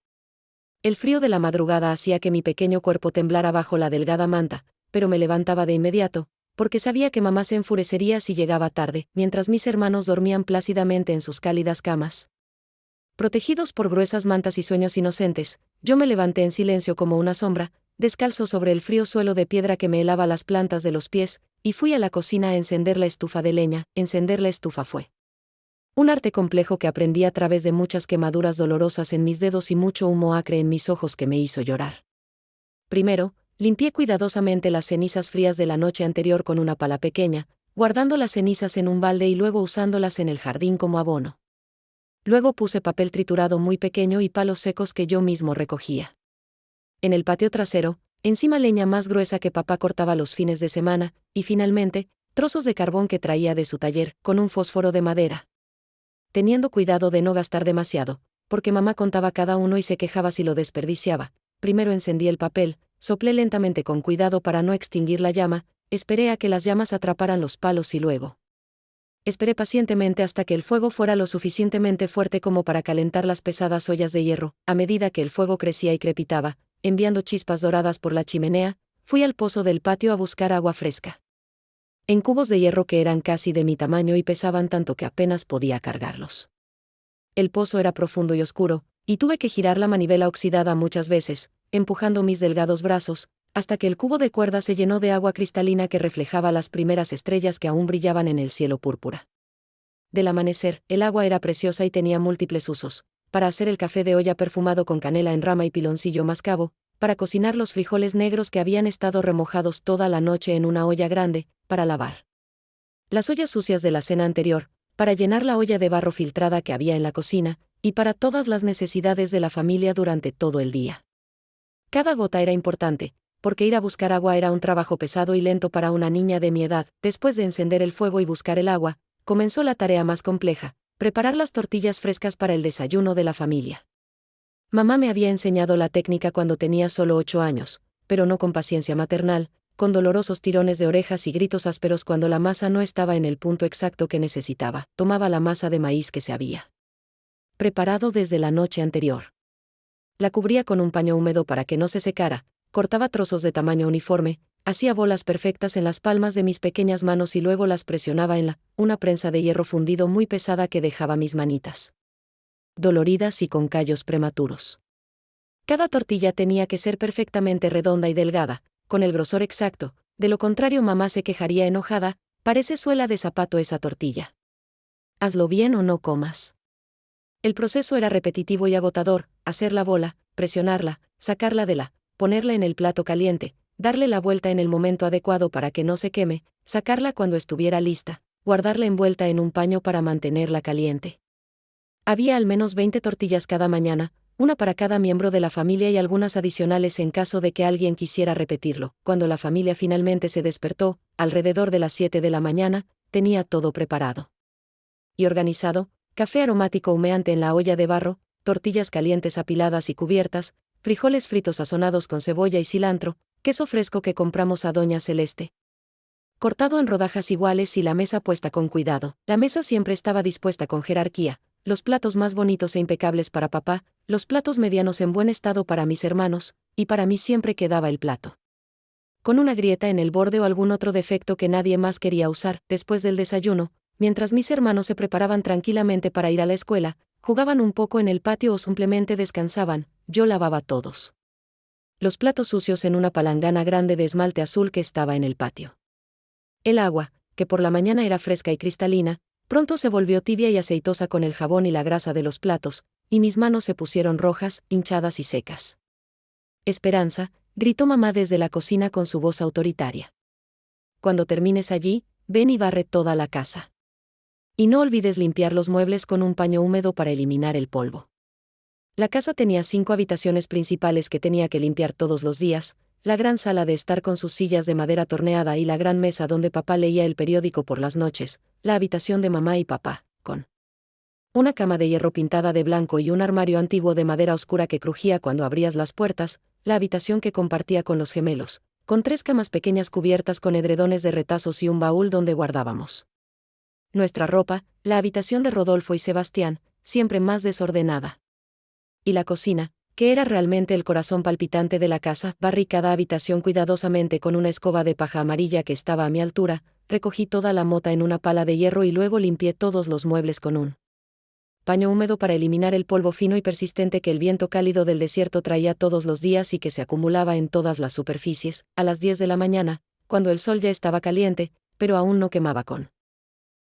El frío de la madrugada hacía que mi pequeño cuerpo temblara bajo la delgada manta, pero me levantaba de inmediato, porque sabía que mamá se enfurecería si llegaba tarde, mientras mis hermanos dormían plácidamente en sus cálidas camas. Protegidos por gruesas mantas y sueños inocentes, yo me levanté en silencio como una sombra, descalzo sobre el frío suelo de piedra que me helaba las plantas de los pies, y fui a la cocina a encender la estufa de leña. Encender la estufa fue un arte complejo que aprendí a través de muchas quemaduras dolorosas en mis dedos y mucho humo acre en mis ojos que me hizo llorar. Primero, limpié cuidadosamente las cenizas frías de la noche anterior con una pala pequeña, guardando las cenizas en un balde y luego usándolas en el jardín como abono. Luego puse papel triturado muy pequeño y palos secos que yo mismo recogía. En el patio trasero, encima leña más gruesa que papá cortaba los fines de semana, y finalmente, trozos de carbón que traía de su taller, con un fósforo de madera. Teniendo cuidado de no gastar demasiado, porque mamá contaba cada uno y se quejaba si lo desperdiciaba, primero encendí el papel, soplé lentamente con cuidado para no extinguir la llama, esperé a que las llamas atraparan los palos y luego esperé pacientemente hasta que el fuego fuera lo suficientemente fuerte como para calentar las pesadas ollas de hierro. A medida que el fuego crecía y crepitaba, enviando chispas doradas por la chimenea, fui al pozo del patio a buscar agua fresca. en cubos de hierro que eran casi de mi tamaño y pesaban tanto que apenas podía cargarlos. El pozo era profundo y oscuro, y tuve que girar la manivela oxidada muchas veces, empujando mis delgados brazos, hasta que el cubo de cuerda se llenó de agua cristalina que reflejaba las primeras estrellas que aún brillaban en el cielo púrpura. Del amanecer, el agua era preciosa y tenía múltiples usos: para hacer el café de olla perfumado con canela en rama y piloncillo mascabo, para cocinar los frijoles negros que habían estado remojados toda la noche en una olla grande, para lavar las ollas sucias de la cena anterior, para llenar la olla de barro filtrada que había en la cocina, y para todas las necesidades de la familia durante todo el día. Cada gota era importante, porque ir a buscar agua era un trabajo pesado y lento para una niña de mi edad. Después de encender el fuego y buscar el agua, comenzó la tarea más compleja: preparar las tortillas frescas para el desayuno de la familia. Mamá me había enseñado la técnica cuando tenía solo 8 años, pero no con paciencia maternal, con dolorosos tirones de orejas y gritos ásperos cuando la masa no estaba en el punto exacto que necesitaba. Tomaba la masa de maíz que se había preparado desde la noche anterior. La cubría con un paño húmedo para que no se secara, cortaba trozos de tamaño uniforme, hacía bolas perfectas en las palmas de mis pequeñas manos y luego las presionaba en una prensa de hierro fundido muy pesada que dejaba mis manitas doloridas y con callos prematuros. Cada tortilla tenía que ser perfectamente redonda y delgada, con el grosor exacto, de lo contrario mamá se quejaría enojada: parece suela de zapato esa tortilla. Hazlo bien o no comas. El proceso era repetitivo y agotador: hacer la bola, presionarla, sacarla ponerla en el plato caliente, darle la vuelta en el momento adecuado para que no se queme, sacarla cuando estuviera lista, guardarla envuelta en un paño para mantenerla caliente. Había al menos 20 tortillas cada mañana, una para cada miembro de la familia y algunas adicionales en caso de que alguien quisiera repetirlo. Cuando la familia finalmente se despertó, alrededor de las 7 de la mañana, tenía todo preparado y organizado: café aromático humeante en la olla de barro, tortillas calientes apiladas y cubiertas, frijoles fritos sazonados con cebolla y cilantro, queso fresco que compramos a Doña Celeste, cortado en rodajas iguales, y la mesa puesta con cuidado. La mesa siempre estaba dispuesta con jerarquía: los platos más bonitos e impecables para papá, los platos medianos en buen estado para mis hermanos, y para mí siempre quedaba el plato con una grieta en el borde o algún otro defecto que nadie más quería usar. Después del desayuno, mientras mis hermanos se preparaban tranquilamente para ir a la escuela, jugaban un poco en el patio o simplemente descansaban, yo lavaba todos los platos sucios en una palangana grande de esmalte azul que estaba en el patio. El agua, que por la mañana era fresca y cristalina, pronto se volvió tibia y aceitosa con el jabón y la grasa de los platos, y mis manos se pusieron rojas, hinchadas y secas. Esperanza, gritó mamá desde la cocina con su voz autoritaria. Cuando termines allí, ven y barre toda la casa. Y no olvides limpiar los muebles con un paño húmedo para eliminar el polvo. La casa tenía 5 habitaciones principales que tenía que limpiar todos los días: la gran sala de estar con sus sillas de madera torneada y la gran mesa donde papá leía el periódico por las noches, la habitación de mamá y papá, con una cama de hierro pintada de blanco y un armario antiguo de madera oscura que crujía cuando abrías las puertas, la habitación que compartía con los gemelos, con 3 camas pequeñas cubiertas con edredones de retazos y un baúl donde guardábamos nuestra ropa, la habitación de Rodolfo y Sebastián, siempre más desordenada. Y la cocina, que era realmente el corazón palpitante de la casa. Barrí cada habitación cuidadosamente con una escoba de paja amarilla que estaba a mi altura, recogí toda la mota en una pala de hierro y luego limpié todos los muebles con un paño húmedo para eliminar el polvo fino y persistente que el viento cálido del desierto traía todos los días y que se acumulaba en todas las superficies. A las 10 de la mañana, cuando el sol ya estaba caliente, pero aún no quemaba con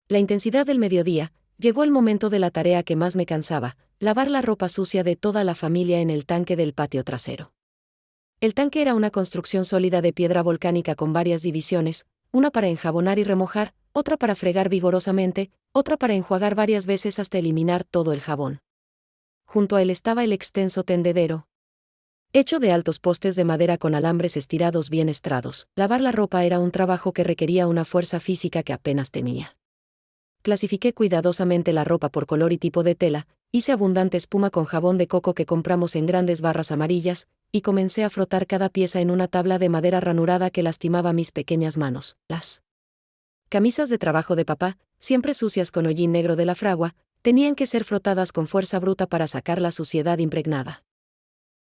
la intensidad del mediodía, llegó el momento de la tarea que más me cansaba: lavar la ropa sucia de toda la familia en el tanque del patio trasero. El tanque era una construcción sólida de piedra volcánica con varias divisiones: una para enjabonar y remojar, otra para fregar vigorosamente, otra para enjuagar varias veces hasta eliminar todo el jabón. Junto a él estaba el extenso tendedero, hecho de altos postes de madera con alambres estirados bien estrados. Lavar la ropa era un trabajo que requería una fuerza física que apenas tenía. Clasifiqué cuidadosamente la ropa por color y tipo de tela, hice abundante espuma con jabón de coco que compramos en grandes barras amarillas, y comencé a frotar cada pieza en una tabla de madera ranurada que lastimaba mis pequeñas manos. Las camisas de trabajo de papá, siempre sucias con hollín negro de la fragua, tenían que ser frotadas con fuerza bruta para sacar la suciedad impregnada.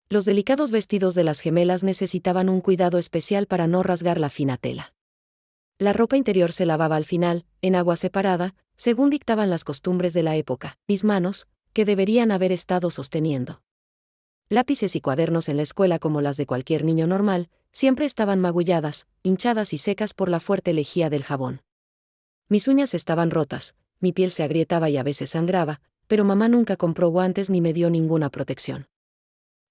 Los delicados vestidos de las gemelas necesitaban un cuidado especial para no rasgar la fina tela. La ropa interior se lavaba al final, en agua separada, según dictaban las costumbres de la época. Mis manos, que deberían haber estado sosteniendo lápices y cuadernos en la escuela como las de cualquier niño normal, siempre estaban magulladas, hinchadas y secas por la fuerte lejía del jabón. Mis uñas estaban rotas, mi piel se agrietaba y a veces sangraba, pero mamá nunca compró guantes ni me dio ninguna protección.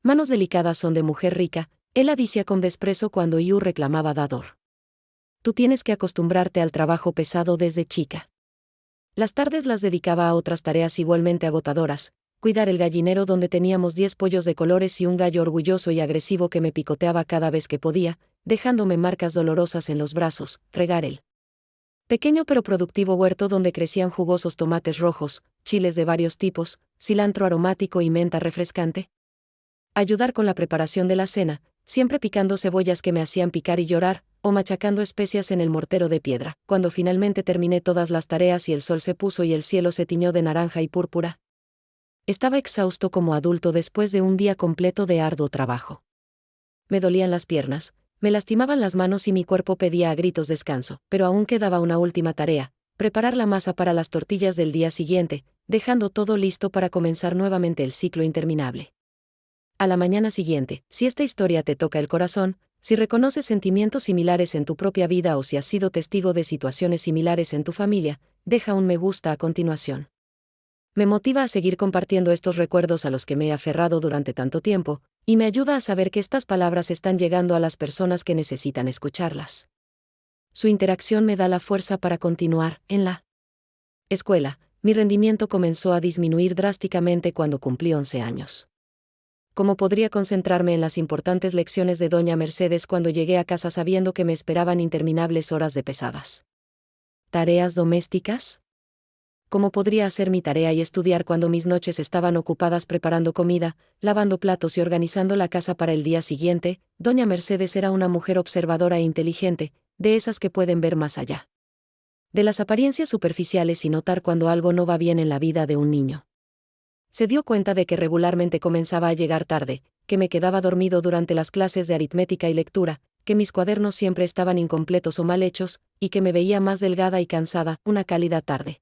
Manos delicadas son de mujer rica, ella decía con desprecio cuando Yu reclamaba dador. Tú tienes que acostumbrarte al trabajo pesado desde chica. Las tardes las dedicaba a otras tareas igualmente agotadoras, cuidar el gallinero donde teníamos 10 pollos de colores y un gallo orgulloso y agresivo que me picoteaba cada vez que podía, dejándome marcas dolorosas en los brazos, regar el pequeño pero productivo huerto donde crecían jugosos tomates rojos, chiles de varios tipos, cilantro aromático y menta refrescante. Ayudar con la preparación de la cena, siempre picando cebollas que me hacían picar y llorar, o machacando especias en el mortero de piedra. Cuando finalmente terminé todas las tareas y el sol se puso y el cielo se tiñó de naranja y púrpura, estaba exhausto como adulto después de un día completo de arduo trabajo. Me dolían las piernas, me lastimaban las manos y mi cuerpo pedía a gritos descanso, pero aún quedaba una última tarea: preparar la masa para las tortillas del día siguiente, dejando todo listo para comenzar nuevamente el ciclo interminable. A la mañana siguiente, si esta historia te toca el corazón, si reconoces sentimientos similares en tu propia vida o si has sido testigo de situaciones similares en tu familia, deja un me gusta a continuación. Me motiva a seguir compartiendo estos recuerdos a los que me he aferrado durante tanto tiempo, y me ayuda a saber que estas palabras están llegando a las personas que necesitan escucharlas. Su interacción me da la fuerza para continuar. En la escuela, mi rendimiento comenzó a disminuir drásticamente cuando cumplí 11 años. ¿Cómo podría concentrarme en las importantes lecciones de doña Mercedes cuando llegué a casa sabiendo que me esperaban interminables horas de pesadas tareas domésticas? ¿Cómo podría hacer mi tarea y estudiar cuando mis noches estaban ocupadas preparando comida, lavando platos y organizando la casa para el día siguiente? Doña Mercedes era una mujer observadora e inteligente, de esas que pueden ver más allá de las apariencias superficiales y notar cuando algo no va bien en la vida de un niño. Se dio cuenta de que regularmente comenzaba a llegar tarde, que me quedaba dormido durante las clases de aritmética y lectura, que mis cuadernos siempre estaban incompletos o mal hechos, y que me veía más delgada y cansada. Una cálida tarde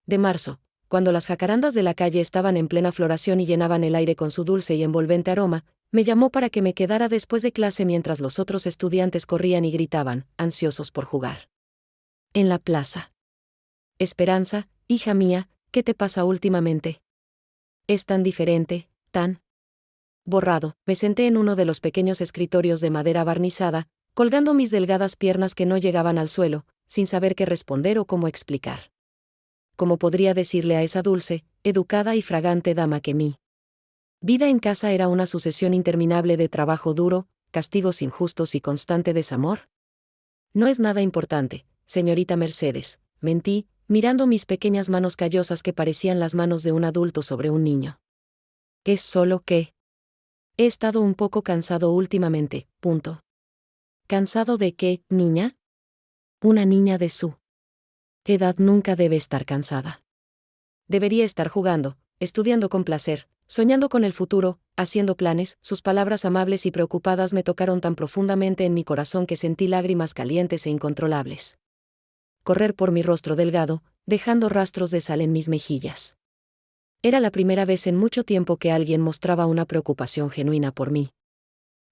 de marzo, cuando las jacarandas de la calle estaban en plena floración y llenaban el aire con su dulce y envolvente aroma, me llamó para que me quedara después de clase mientras los otros estudiantes corrían y gritaban, ansiosos por jugar en la plaza. Esperanza, hija mía, ¿qué te pasa últimamente? Es tan diferente, tan borrado. Me senté en uno de los pequeños escritorios de madera barnizada, colgando mis delgadas piernas que no llegaban al suelo, sin saber qué responder o cómo explicar. ¿Cómo podría decirle a esa dulce, educada y fragante dama que mi vida en casa era una sucesión interminable de trabajo duro, castigos injustos y constante desamor? No es nada importante, señorita Mercedes, mentí, mirando mis pequeñas manos callosas que parecían las manos de un adulto sobre un niño. Es solo que he estado un poco cansado últimamente, punto. ¿Cansado de qué, niña? Una niña de su edad nunca debe estar cansada. Debería estar jugando, estudiando con placer, soñando con el futuro, haciendo planes. Sus palabras amables y preocupadas me tocaron tan profundamente en mi corazón que sentí lágrimas calientes e incontrolables correr por mi rostro delgado, dejando rastros de sal en mis mejillas. Era la primera vez en mucho tiempo que alguien mostraba una preocupación genuina por mí.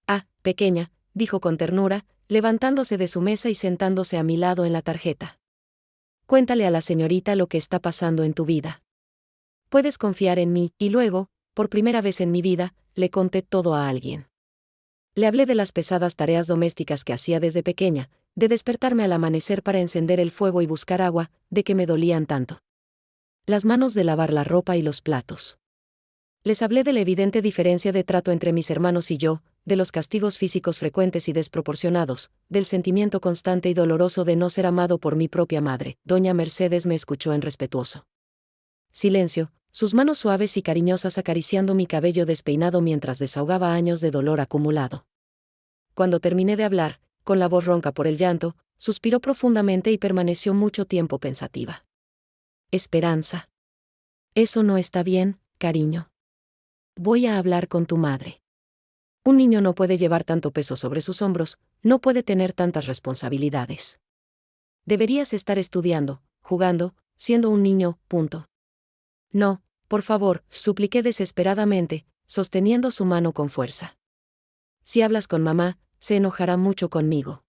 Ah, pequeña, dijo con ternura, levantándose de su mesa y sentándose a mi lado en la tarjeta. Cuéntale a la señorita lo que está pasando en tu vida. Puedes confiar en mí. Y luego, por primera vez en mi vida, le conté todo a alguien. Le hablé de las pesadas tareas domésticas que hacía desde pequeña, de despertarme al amanecer para encender el fuego y buscar agua, de que me dolían tanto las manos de lavar la ropa y los platos. Les hablé de la evidente diferencia de trato entre mis hermanos y yo, de los castigos físicos frecuentes y desproporcionados, del sentimiento constante y doloroso de no ser amado por mi propia madre. Doña Mercedes me escuchó en respetuoso silencio, sus manos suaves y cariñosas acariciando mi cabello despeinado mientras desahogaba años de dolor acumulado. Cuando terminé de hablar, con la voz ronca por el llanto, suspiró profundamente y permaneció mucho tiempo pensativa. Esperanza. Eso no está bien, cariño. Voy a hablar con tu madre. Un niño no puede llevar tanto peso sobre sus hombros, no puede tener tantas responsabilidades. Deberías estar estudiando, jugando, siendo un niño, punto. No, por favor, supliqué desesperadamente, sosteniendo su mano con fuerza. Si hablas con mamá, se enojará mucho conmigo.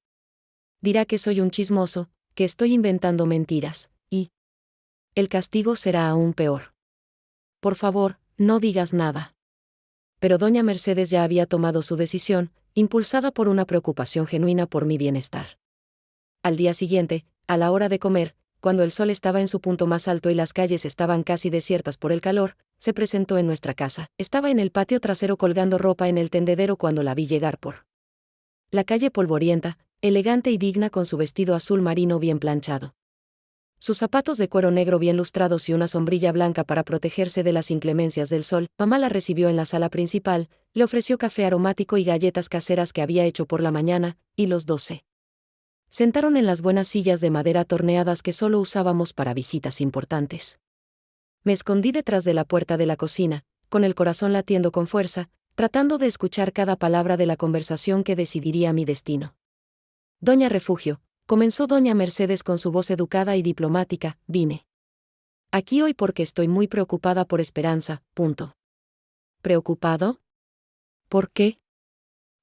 Dirá que soy un chismoso, que estoy inventando mentiras, y el castigo será aún peor. Por favor, no digas nada. Pero doña Mercedes ya había tomado su decisión, impulsada por una preocupación genuina por mi bienestar. Al día siguiente, a la hora de comer, cuando el sol estaba en su punto más alto y las calles estaban casi desiertas por el calor, se presentó en nuestra casa. Estaba en el patio trasero colgando ropa en el tendedero cuando la vi llegar por la calle polvorienta, elegante y digna con su vestido azul marino bien planchado. Sus zapatos de cuero negro bien lustrados y una sombrilla blanca para protegerse de las inclemencias del sol. Mamá la recibió en la sala principal, le ofreció café aromático y galletas caseras que había hecho por la mañana, y los 12. Sentaron en las buenas sillas de madera torneadas que solo usábamos para visitas importantes. Me escondí detrás de la puerta de la cocina, con el corazón latiendo con fuerza, tratando de escuchar cada palabra de la conversación que decidiría mi destino. Doña Refugio, comenzó doña Mercedes con su voz educada y diplomática, vine aquí hoy porque estoy muy preocupada por Esperanza, punto. ¿Preocupado? ¿Por qué?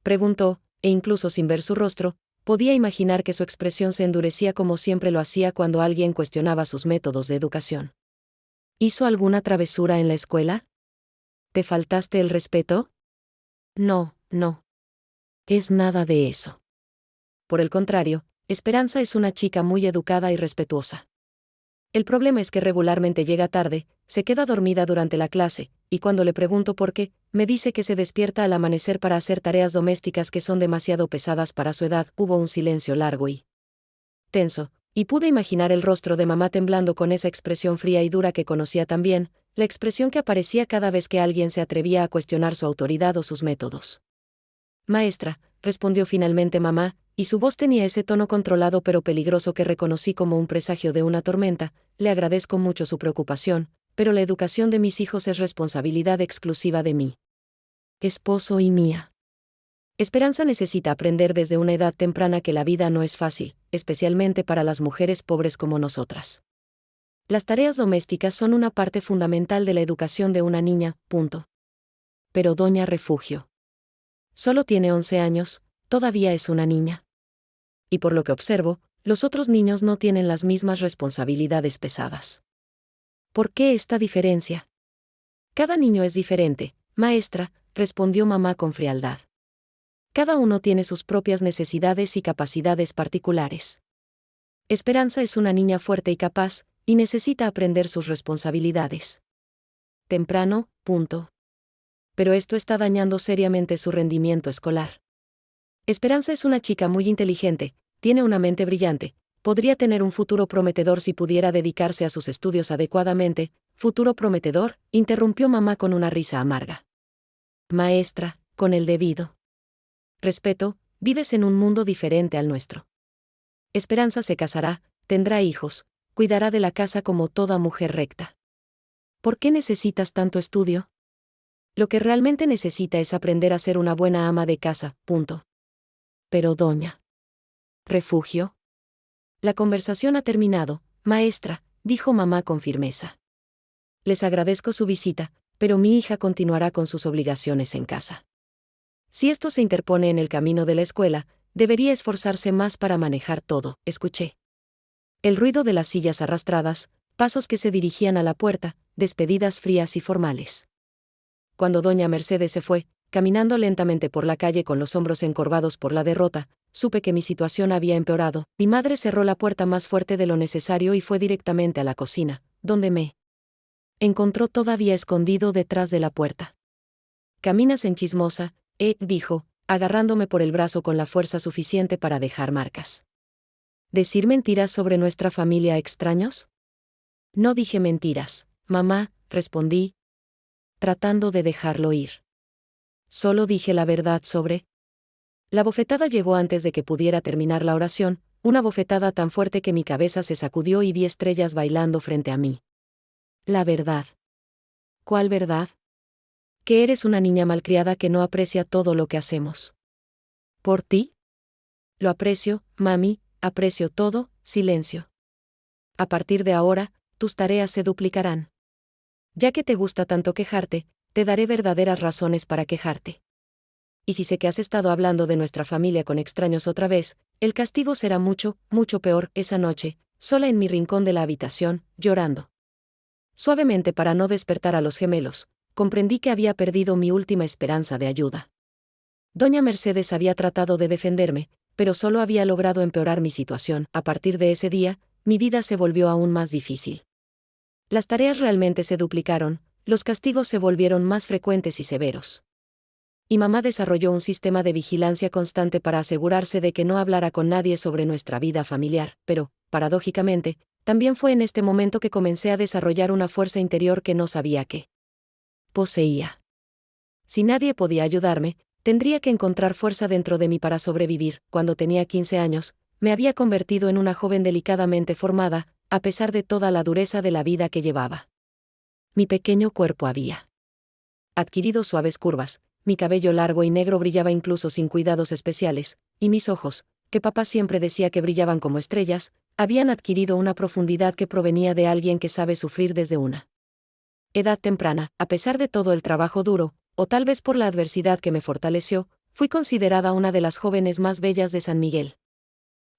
Preguntó, e incluso sin ver su rostro, podía imaginar que su expresión se endurecía como siempre lo hacía cuando alguien cuestionaba sus métodos de educación. ¿Hizo alguna travesura en la escuela? ¿Te faltaste el respeto? No, no. Es nada de eso. Por el contrario, Esperanza es una chica muy educada y respetuosa. El problema es que regularmente llega tarde, se queda dormida durante la clase, y cuando le pregunto por qué, me dice que se despierta al amanecer para hacer tareas domésticas que son demasiado pesadas para su edad. Hubo un silencio largo y tenso, y pude imaginar el rostro de mamá temblando con esa expresión fría y dura que conocía tan bien, la expresión que aparecía cada vez que alguien se atrevía a cuestionar su autoridad o sus métodos. Maestra, respondió finalmente mamá, y su voz tenía ese tono controlado pero peligroso que reconocí como un presagio de una tormenta. Le agradezco mucho su preocupación, pero la educación de mis hijos es responsabilidad exclusiva de mi esposo y mía. Esperanza necesita aprender desde una edad temprana que la vida no es fácil, especialmente para las mujeres pobres como nosotras. Las tareas domésticas son una parte fundamental de la educación de una niña, punto. Pero doña Refugio solo tiene 11 años, todavía es una niña. Y por lo que observo, los otros niños no tienen las mismas responsabilidades pesadas. ¿Por qué esta diferencia? Cada niño es diferente, maestra, respondió mamá con frialdad. Cada uno tiene sus propias necesidades y capacidades particulares. Esperanza es una niña fuerte y capaz, y necesita aprender sus responsabilidades temprano, punto. Pero esto está dañando seriamente su rendimiento escolar. Esperanza es una chica muy inteligente, tiene una mente brillante, podría tener un futuro prometedor si pudiera dedicarse a sus estudios adecuadamente. Futuro prometedor, interrumpió mamá con una risa amarga. Maestra, con el debido respeto, vives en un mundo diferente al nuestro. Esperanza se casará, tendrá hijos, cuidará de la casa como toda mujer recta. ¿Por qué necesitas tanto estudio? Lo que realmente necesita es aprender a ser una buena ama de casa, punto. Pero doña Refugio. La conversación ha terminado, maestra, dijo mamá con firmeza. Les agradezco su visita, pero mi hija continuará con sus obligaciones en casa. Si esto se interpone en el camino de la escuela, debería esforzarse más para manejar todo. Escuché el ruido de las sillas arrastradas, pasos que se dirigían a la puerta, despedidas frías y formales. Cuando doña Mercedes se fue, caminando lentamente por la calle con los hombros encorvados por la derrota, supe que mi situación había empeorado. Mi madre cerró la puerta más fuerte de lo necesario y fue directamente a la cocina, donde me encontró todavía escondido detrás de la puerta. Caminas en chismosa, dijo, agarrándome por el brazo con la fuerza suficiente para dejar marcas. ¿Decir mentiras sobre nuestra familia a extraños? No dije mentiras, mamá, respondí, tratando de dejarlo ir. Solo dije la verdad sobre... La bofetada llegó antes de que pudiera terminar la oración, una bofetada tan fuerte que mi cabeza se sacudió y vi estrellas bailando frente a mí. La verdad. ¿Cuál verdad? Que eres una niña malcriada que no aprecia todo lo que hacemos. ¿Por ti? Lo aprecio, mami, aprecio todo, silencio. A partir de ahora, tus tareas se duplicarán. Ya que te gusta tanto quejarte, te daré verdaderas razones para quejarte. Y si sé que has estado hablando de nuestra familia con extraños otra vez, el castigo será mucho, mucho peor esa noche, sola en mi rincón de la habitación, llorando. Suavemente para no despertar a los gemelos, comprendí que había perdido mi última esperanza de ayuda. Doña Mercedes había tratado de defenderme, pero solo había logrado empeorar mi situación. A partir de ese día, mi vida se volvió aún más difícil. Las tareas realmente se duplicaron, los castigos se volvieron más frecuentes y severos. Y mamá desarrolló un sistema de vigilancia constante para asegurarse de que no hablara con nadie sobre nuestra vida familiar, pero, paradójicamente, también fue en este momento que comencé a desarrollar una fuerza interior que no sabía que poseía. Si nadie podía ayudarme, tendría que encontrar fuerza dentro de mí para sobrevivir. Cuando tenía 15 años, me había convertido en una joven delicadamente formada, a pesar de toda la dureza de la vida que llevaba. Mi pequeño cuerpo había adquirido suaves curvas, mi cabello largo y negro brillaba incluso sin cuidados especiales, y mis ojos, que papá siempre decía que brillaban como estrellas, habían adquirido una profundidad que provenía de alguien que sabe sufrir desde una edad temprana. A pesar de todo el trabajo duro, o tal vez por la adversidad que me fortaleció, fui considerada una de las jóvenes más bellas de San Miguel.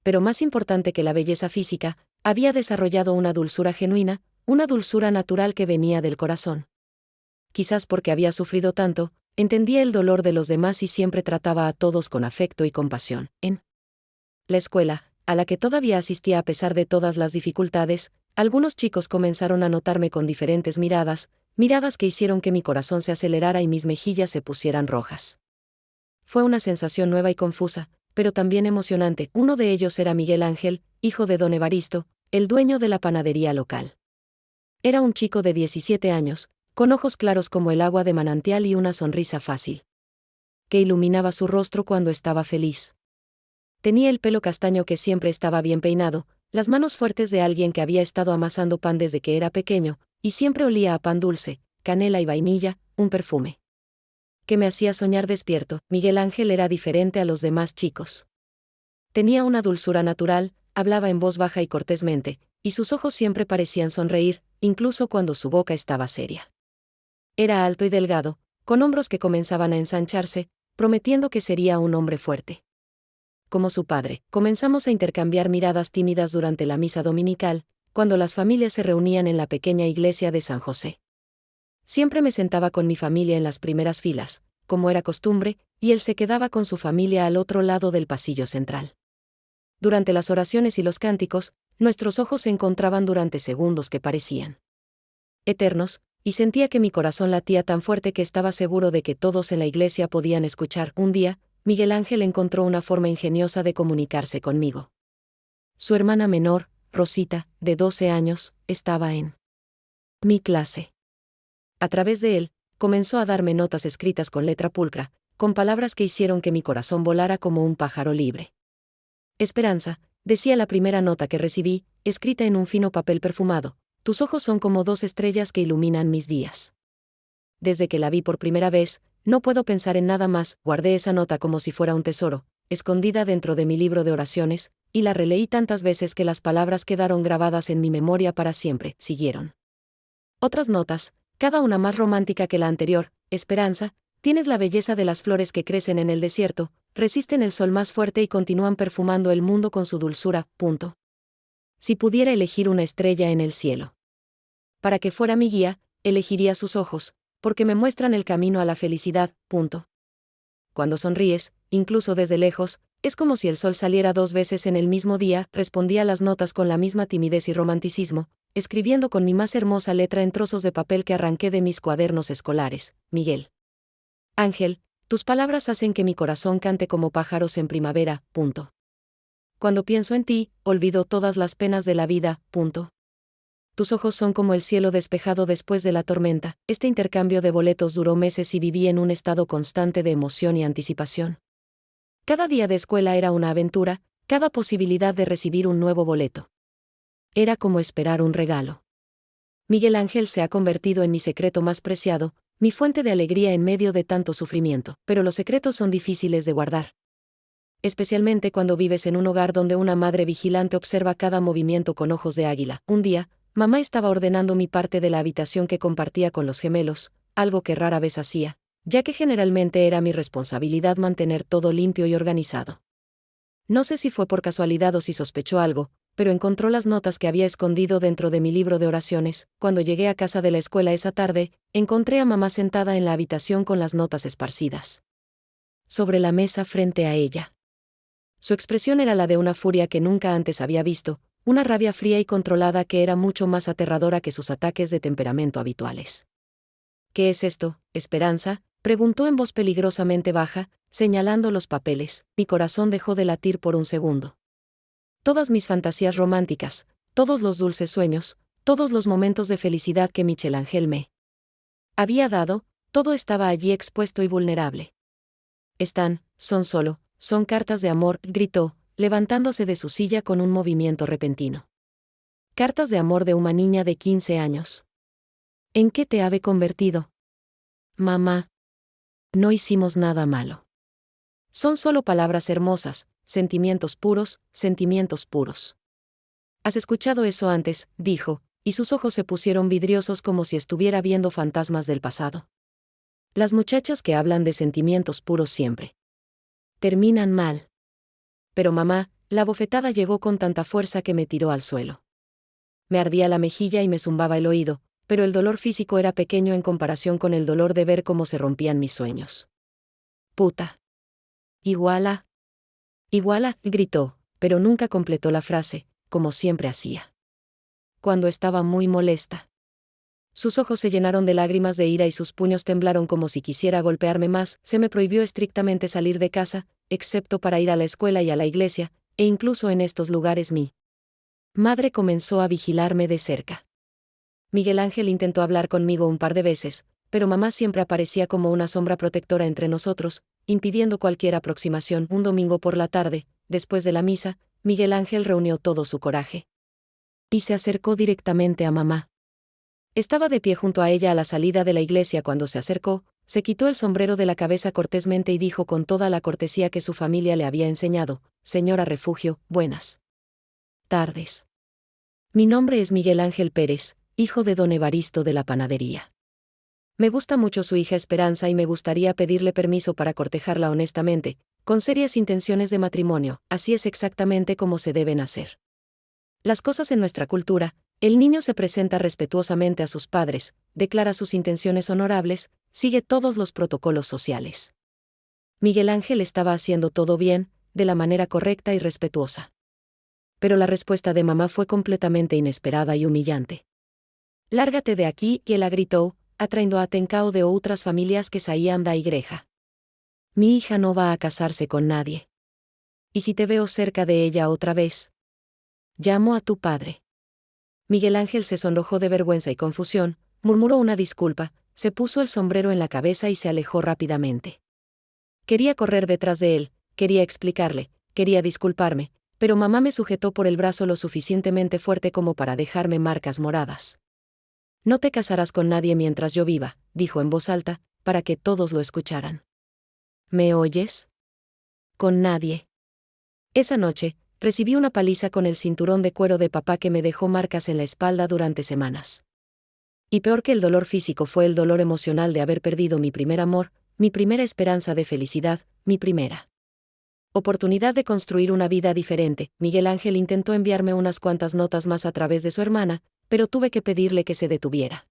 Pero más importante que la belleza física, había desarrollado una dulzura genuina, una dulzura natural que venía del corazón. Quizás porque había sufrido tanto, entendía el dolor de los demás y siempre trataba a todos con afecto y compasión. En la escuela, a la que todavía asistía a pesar de todas las dificultades, algunos chicos comenzaron a notarme con diferentes miradas que hicieron que mi corazón se acelerara y mis mejillas se pusieran rojas. Fue una sensación nueva y confusa, pero también emocionante. Uno de ellos era Miguel Ángel, hijo de don Evaristo, el dueño de la panadería local. Era un chico de 17 años, con ojos claros como el agua de manantial y una sonrisa fácil que iluminaba su rostro cuando estaba feliz. Tenía el pelo castaño que siempre estaba bien peinado, las manos fuertes de alguien que había estado amasando pan desde que era pequeño, y siempre olía a pan dulce, canela y vainilla, un perfume que me hacía soñar despierto. Miguel Ángel era diferente a los demás chicos. Tenía una dulzura natural, hablaba en voz baja y cortésmente, y sus ojos siempre parecían sonreír, incluso cuando su boca estaba seria. Era alto y delgado, con hombros que comenzaban a ensancharse, prometiendo que sería un hombre fuerte. Como su padre, comenzamos a intercambiar miradas tímidas durante la misa dominical, cuando las familias se reunían en la pequeña iglesia de San José. Siempre me sentaba con mi familia en las primeras filas, como era costumbre, y él se quedaba con su familia al otro lado del pasillo central. Durante las oraciones y los cánticos, nuestros ojos se encontraban durante segundos que parecían eternos, y sentía que mi corazón latía tan fuerte que estaba seguro de que todos en la iglesia podían escuchar. Un día, Miguel Ángel encontró una forma ingeniosa de comunicarse conmigo. Su hermana menor, Rosita, de 12 años, estaba en mi clase. A través de él, comenzó a darme notas escritas con letra pulcra, con palabras que hicieron que mi corazón volara como un pájaro libre. Esperanza, decía la primera nota que recibí, escrita en un fino papel perfumado, tus ojos son como 2 estrellas que iluminan mis días. Desde que la vi por primera vez, no puedo pensar en nada más. Guardé esa nota como si fuera un tesoro, escondida dentro de mi libro de oraciones, y la releí tantas veces que las palabras quedaron grabadas en mi memoria para siempre. Siguieron otras notas, cada una más romántica que la anterior. Esperanza, tienes la belleza de las flores que crecen en el desierto, resisten el sol más fuerte y continúan perfumando el mundo con su dulzura. Punto. Si pudiera elegir una estrella en el cielo para que fuera mi guía, elegiría sus ojos, porque me muestran el camino a la felicidad. Punto. Cuando sonríes, incluso desde lejos, es como si el sol saliera 2 veces en el mismo día. Respondía las notas con la misma timidez y romanticismo, escribiendo con mi más hermosa letra en trozos de papel que arranqué de mis cuadernos escolares. Miguel Ángel, tus palabras hacen que mi corazón cante como pájaros en primavera. Punto. Cuando pienso en ti, olvido todas las penas de la vida. Punto. Tus ojos son como el cielo despejado después de la tormenta. Este intercambio de boletos duró meses y viví en un estado constante de emoción y anticipación. Cada día de escuela era una aventura, cada posibilidad de recibir un nuevo boleto era como esperar un regalo. Miguel Ángel se ha convertido en mi secreto más preciado, mi fuente de alegría en medio de tanto sufrimiento, pero los secretos son difíciles de guardar. especialmente cuando vives en un hogar donde una madre vigilante observa cada movimiento con ojos de águila. Un día, mamá estaba ordenando mi parte de la habitación que compartía con los gemelos, algo que rara vez hacía, ya que generalmente era mi responsabilidad mantener todo limpio y organizado. No sé si fue por casualidad o si sospechó algo, pero encontró las notas que había escondido dentro de mi libro de oraciones. Cuando llegué a casa de la escuela esa tarde, encontré a mamá sentada en la habitación con las notas esparcidas sobre la mesa frente a ella. Su expresión era la de una furia que nunca antes había visto, una rabia fría y controlada que era mucho más aterradora que sus ataques de temperamento habituales. ¿Qué es esto, Esperanza?, preguntó en voz peligrosamente baja, señalando los papeles. Mi corazón dejó de latir por un segundo. Todas mis fantasías románticas, todos los dulces sueños, todos los momentos de felicidad que Miguel Ángel me había dado, todo estaba allí expuesto y vulnerable. Son cartas de amor, gritó, levantándose de su silla con un movimiento repentino. Cartas de amor de una niña de 15 años. ¿En qué te habe convertido? Mamá. No hicimos nada malo. Son solo palabras hermosas, sentimientos puros, sentimientos puros. ¿Has escuchado eso antes?, dijo, y sus ojos se pusieron vidriosos como si estuviera viendo fantasmas del pasado. Las muchachas que hablan de sentimientos puros siempre terminan mal. Pero mamá, la bofetada llegó con tanta fuerza que me tiró al suelo. Me ardía la mejilla y me zumbaba el oído, pero el dolor físico era pequeño en comparación con el dolor de ver cómo se rompían mis sueños. Puta. Iguala, gritó, pero nunca completó la frase, como siempre hacía. Cuando estaba muy molesta. Sus ojos se llenaron de lágrimas de ira y sus puños temblaron como si quisiera golpearme más. Se me prohibió estrictamente salir de casa, excepto para ir a la escuela y a la iglesia, e incluso en estos lugares mi madre comenzó a vigilarme de cerca. Miguel Ángel intentó hablar conmigo un par de veces, pero mamá siempre aparecía como una sombra protectora entre nosotros, impidiendo cualquier aproximación. Un domingo por la tarde, después de la misa, Miguel Ángel reunió todo su coraje y se acercó directamente a mamá. Estaba de pie junto a ella a la salida de la iglesia cuando se acercó, se quitó el sombrero de la cabeza cortésmente y dijo con toda la cortesía que su familia le había enseñado: Señora Refugio, buenas tardes. Mi nombre es Miguel Ángel Pérez, hijo de don Evaristo de la panadería. Me gusta mucho su hija Esperanza y me gustaría pedirle permiso para cortejarla honestamente, con serias intenciones de matrimonio. Así es exactamente como se deben hacer las cosas en nuestra cultura. El niño se presenta respetuosamente a sus padres, declara sus intenciones honorables, sigue todos los protocolos sociales. Miguel Ángel estaba haciendo todo bien, de la manera correcta y respetuosa. Pero la respuesta de mamá fue completamente inesperada y humillante. Lárgate de aquí, y él gritó, atraindo a atencao de otras familias que saían da igreja. Mi hija no va a casarse con nadie. Y si te veo cerca de ella otra vez, llamo a tu padre. Miguel Ángel se sonrojó de vergüenza y confusión, murmuró una disculpa, se puso el sombrero en la cabeza y se alejó rápidamente. Quería correr detrás de él, quería explicarle, quería disculparme, pero mamá me sujetó por el brazo lo suficientemente fuerte como para dejarme marcas moradas. No te casarás con nadie mientras yo viva, dijo en voz alta, para que todos lo escucharan. ¿Me oyes? Con nadie. Esa noche, recibí una paliza con el cinturón de cuero de papá que me dejó marcas en la espalda durante semanas. Y peor que el dolor físico fue el dolor emocional de haber perdido mi primer amor, mi primera esperanza de felicidad, mi primera oportunidad de construir una vida diferente. Miguel Ángel intentó enviarme unas cuantas notas más a través de su hermana, pero tuve que pedirle que se detuviera.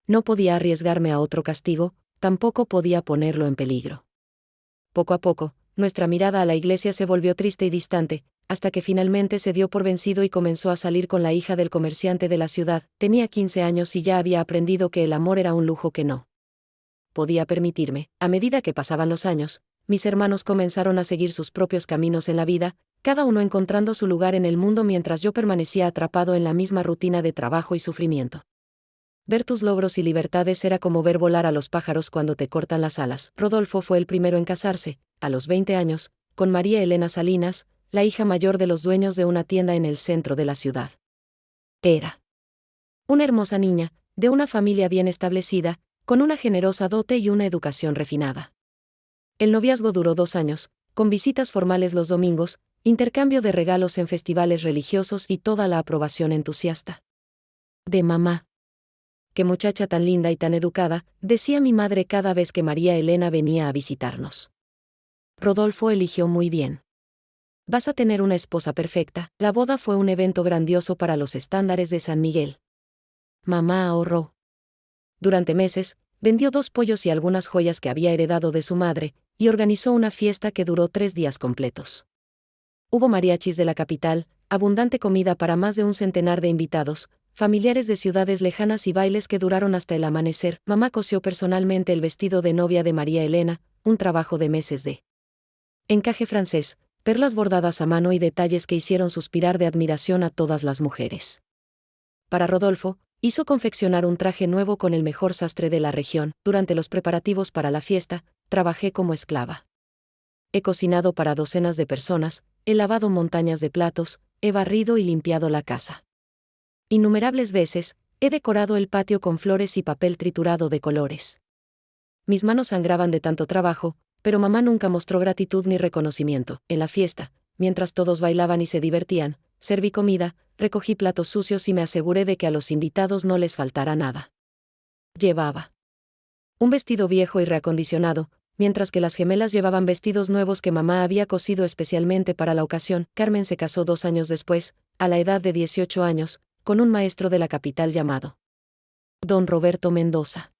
No podía arriesgarme a otro castigo, tampoco podía ponerlo en peligro. Poco a poco, nuestra mirada a la iglesia se volvió triste y distante, hasta que finalmente se dio por vencido y comenzó a salir con la hija del comerciante de la ciudad. Tenía 15 años y ya había aprendido que el amor era un lujo que no podía permitirme. A medida que pasaban los años, mis hermanos comenzaron a seguir sus propios caminos en la vida, cada uno encontrando su lugar en el mundo mientras yo permanecía atrapado en la misma rutina de trabajo y sufrimiento. Ver tus logros y libertades era como ver volar a los pájaros cuando te cortan las alas. Rodolfo fue el primero en casarse, a los 20 años, con María Elena Salinas, la hija mayor de los dueños de una tienda en el centro de la ciudad. Era una hermosa niña, de una familia bien establecida, con una generosa dote y una educación refinada. El noviazgo duró 2 años, con visitas formales los domingos, intercambio de regalos en festivales religiosos y toda la aprobación entusiasta de mamá. «Qué muchacha tan linda y tan educada», decía mi madre cada vez que María Elena venía a visitarnos. «Rodolfo eligió muy bien. Vas a tener una esposa perfecta». La boda fue un evento grandioso para los estándares de San Miguel. Mamá ahorró. Durante meses, vendió 2 pollos y algunas joyas que había heredado de su madre, y organizó una fiesta que duró 3 días completos. Hubo mariachis de la capital, abundante comida para más de un centenar de invitados, familiares de ciudades lejanas y bailes que duraron hasta el amanecer. Mamá cosió personalmente el vestido de novia de María Elena, un trabajo de meses de encaje francés, perlas bordadas a mano y detalles que hicieron suspirar de admiración a todas las mujeres. Para Rodolfo, hizo confeccionar un traje nuevo con el mejor sastre de la región. Durante los preparativos para la fiesta, trabajé como esclava. He cocinado para docenas de personas, he lavado montañas de platos, he barrido y limpiado la casa. Innumerables veces, he decorado el patio con flores y papel triturado de colores. Mis manos sangraban de tanto trabajo, pero mamá nunca mostró gratitud ni reconocimiento. En la fiesta, mientras todos bailaban y se divertían, serví comida, recogí platos sucios y me aseguré de que a los invitados no les faltara nada. Llevaba un vestido viejo y reacondicionado, mientras que las gemelas llevaban vestidos nuevos que mamá había cosido especialmente para la ocasión. Carmen se casó 2 años después, a la edad de 18 años, con un maestro de la capital llamado Don Roberto Mendoza.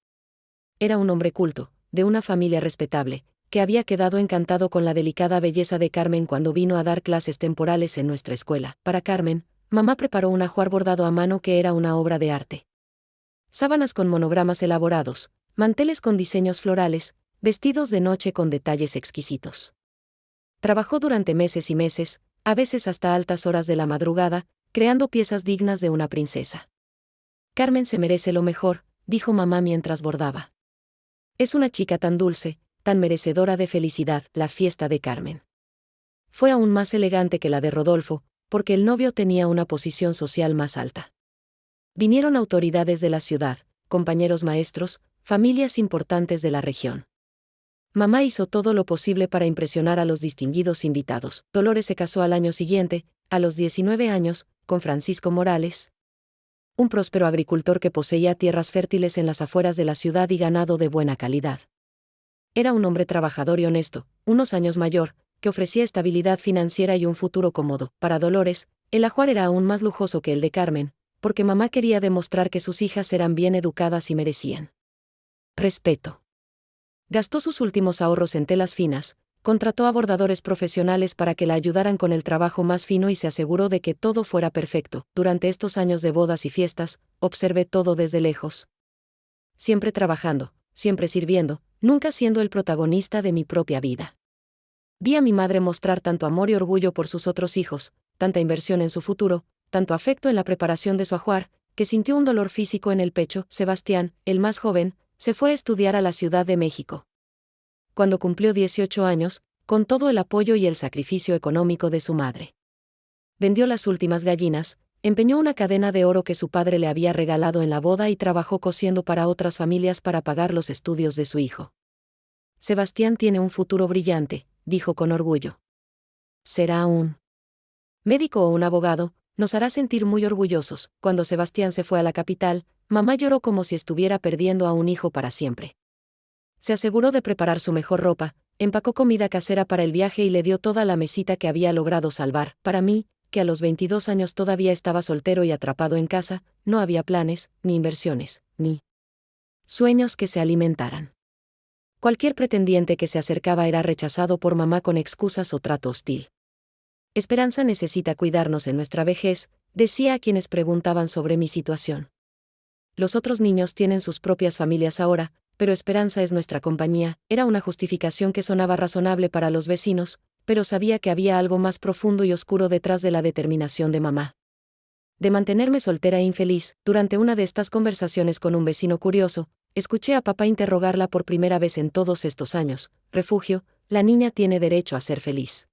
Era un hombre culto, de una familia respetable, que había quedado encantado con la delicada belleza de Carmen cuando vino a dar clases temporales en nuestra escuela. Para Carmen, mamá preparó un ajuar bordado a mano que era una obra de arte. Sábanas con monogramas elaborados, manteles con diseños florales, vestidos de noche con detalles exquisitos. Trabajó durante meses y meses, a veces hasta altas horas de la madrugada, creando piezas dignas de una princesa. Carmen se merece lo mejor, dijo mamá mientras bordaba. Es una chica tan dulce, tan merecedora de felicidad. La fiesta de Carmen fue aún más elegante que la de Rodolfo, porque el novio tenía una posición social más alta. Vinieron autoridades de la ciudad, compañeros maestros, familias importantes de la región. Mamá hizo todo lo posible para impresionar a los distinguidos invitados. Dolores se casó al año siguiente, a los 19 años, con Francisco Morales, un próspero agricultor que poseía tierras fértiles en las afueras de la ciudad y ganado de buena calidad. Era un hombre trabajador y honesto, unos años mayor, que ofrecía estabilidad financiera y un futuro cómodo. Para Dolores, el ajuar era aún más lujoso que el de Carmen, porque mamá quería demostrar que sus hijas eran bien educadas y merecían respeto. Gastó sus últimos ahorros en telas finas, contrató a bordadores profesionales para que la ayudaran con el trabajo más fino y se aseguró de que todo fuera perfecto. Durante estos años de bodas y fiestas, observé todo desde lejos. Siempre trabajando, siempre sirviendo, nunca siendo el protagonista de mi propia vida. Vi a mi madre mostrar tanto amor y orgullo por sus otros hijos, tanta inversión en su futuro, tanto afecto en la preparación de su ajuar, que sintió un dolor físico en el pecho. Sebastián, el más joven, se fue a estudiar a la Ciudad de México. Cuando cumplió 18 años, con todo el apoyo y el sacrificio económico de su madre. Vendió las últimas gallinas, empeñó una cadena de oro que su padre le había regalado en la boda y trabajó cosiendo para otras familias para pagar los estudios de su hijo. Sebastián tiene un futuro brillante, dijo con orgullo. Será un médico o un abogado, nos hará sentir muy orgullosos. Cuando Sebastián se fue a la capital, mamá lloró como si estuviera perdiendo a un hijo para siempre. Se aseguró de preparar su mejor ropa, empacó comida casera para el viaje y le dio toda la mesita que había logrado salvar. Para mí, que a los 22 años todavía estaba soltero y atrapado en casa, no había planes, ni inversiones, ni sueños que se alimentaran. Cualquier pretendiente que se acercaba era rechazado por mamá con excusas o trato hostil. Esperanza necesita cuidarnos en nuestra vejez, decía a quienes preguntaban sobre mi situación. Los otros niños tienen sus propias familias ahora, pero Esperanza es nuestra compañía. Era una justificación que sonaba razonable para los vecinos, pero sabía que había algo más profundo y oscuro detrás de la determinación de mamá de mantenerme soltera e infeliz. Durante una de estas conversaciones con un vecino curioso, escuché a papá interrogarla por primera vez en todos estos años. Refugio, la niña tiene derecho a ser feliz.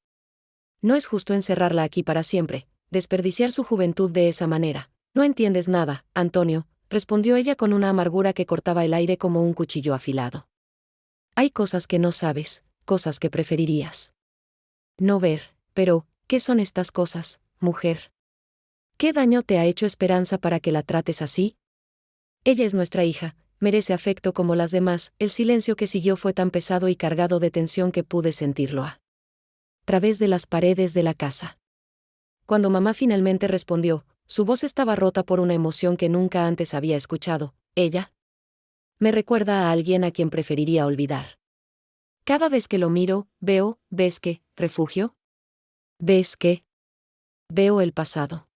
No es justo encerrarla aquí para siempre, desperdiciar su juventud de esa manera. No entiendes nada, Antonio, respondió ella con una amargura que cortaba el aire como un cuchillo afilado. Hay cosas que no sabes, cosas que preferirías No ver, pero, ¿qué son estas cosas, mujer? ¿Qué daño te ha hecho Esperanza para que la trates así? Ella es nuestra hija, merece afecto como las demás. El silencio que siguió fue tan pesado y cargado de tensión que pude sentirlo a través de las paredes de la casa. Cuando mamá finalmente respondió, su voz estaba rota por una emoción que nunca antes había escuchado. Ella me recuerda a alguien a quien preferiría olvidar. Cada vez que lo miro, veo, ¿ves qué? ¿Refugio? ¿Ves qué? Veo el pasado.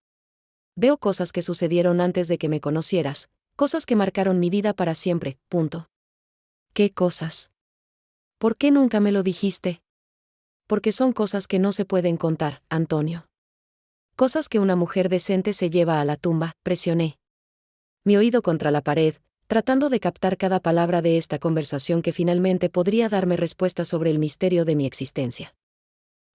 Veo cosas que sucedieron antes de que me conocieras, cosas que marcaron mi vida para siempre, punto. ¿Qué cosas? ¿Por qué nunca me lo dijiste? Porque son cosas que no se pueden contar, Antonio. Cosas que una mujer decente se lleva a la tumba. Presioné mi oído contra la pared, tratando de captar cada palabra de esta conversación que finalmente podría darme respuesta sobre el misterio de mi existencia.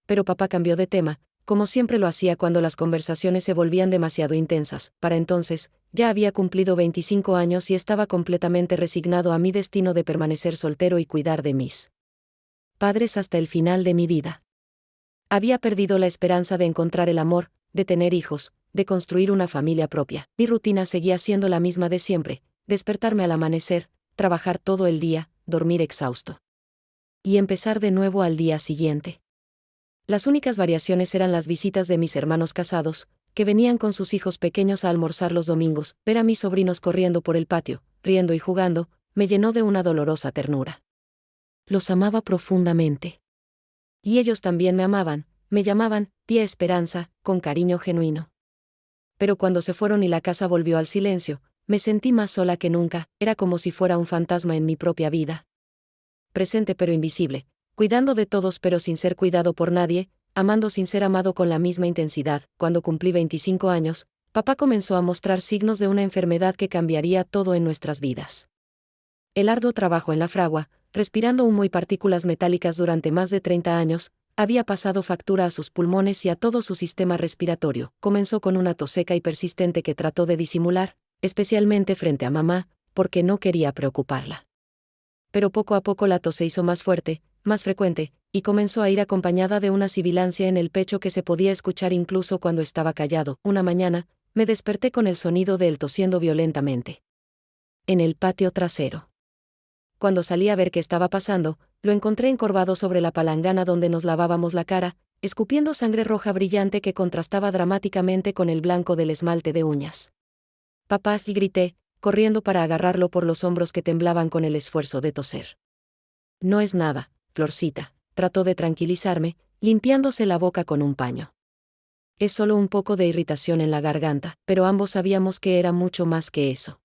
Pero papá cambió de tema, como siempre lo hacía cuando las conversaciones se volvían demasiado intensas. Para entonces, ya había cumplido 25 años y estaba completamente resignado a mi destino de permanecer soltero y cuidar de mis padres hasta el final de mi vida. Había perdido la esperanza de encontrar el amor, de tener hijos, de construir una familia propia. Mi rutina seguía siendo la misma de siempre: despertarme al amanecer, trabajar todo el día, dormir exhausto y empezar de nuevo al día siguiente. Las únicas variaciones eran las visitas de mis hermanos casados, que venían con sus hijos pequeños a almorzar los domingos. Ver a mis sobrinos corriendo por el patio, riendo y jugando, me llenó de una dolorosa ternura. Los amaba profundamente. Y ellos también me amaban, me llamaban tía Esperanza, con cariño genuino. Pero cuando se fueron y la casa volvió al silencio, me sentí más sola que nunca. Era como si fuera un fantasma en mi propia vida. Presente pero invisible, cuidando de todos pero sin ser cuidado por nadie, amando sin ser amado con la misma intensidad. Cuando cumplí 25 años, papá comenzó a mostrar signos de una enfermedad que cambiaría todo en nuestras vidas. El arduo trabajo en la fragua, respirando humo y partículas metálicas durante más de 30 años, había pasado factura a sus pulmones y a todo su sistema respiratorio. Comenzó con una tos seca y persistente que trató de disimular, especialmente frente a mamá, porque no quería preocuparla. Pero poco a poco la tos se hizo más fuerte, más frecuente, y comenzó a ir acompañada de una sibilancia en el pecho que se podía escuchar incluso cuando estaba callado. Una mañana, me desperté con el sonido de él tosiendo violentamente en el patio trasero. Cuando salí a ver qué estaba pasando, lo encontré encorvado sobre la palangana donde nos lavábamos la cara, escupiendo sangre roja brillante que contrastaba dramáticamente con el blanco del esmalte de uñas. Papá, y grité, corriendo para agarrarlo por los hombros que temblaban con el esfuerzo de toser. No es nada, Florcita, trató de tranquilizarme, limpiándose la boca con un paño. Es solo un poco de irritación en la garganta, pero ambos sabíamos que era mucho más que eso.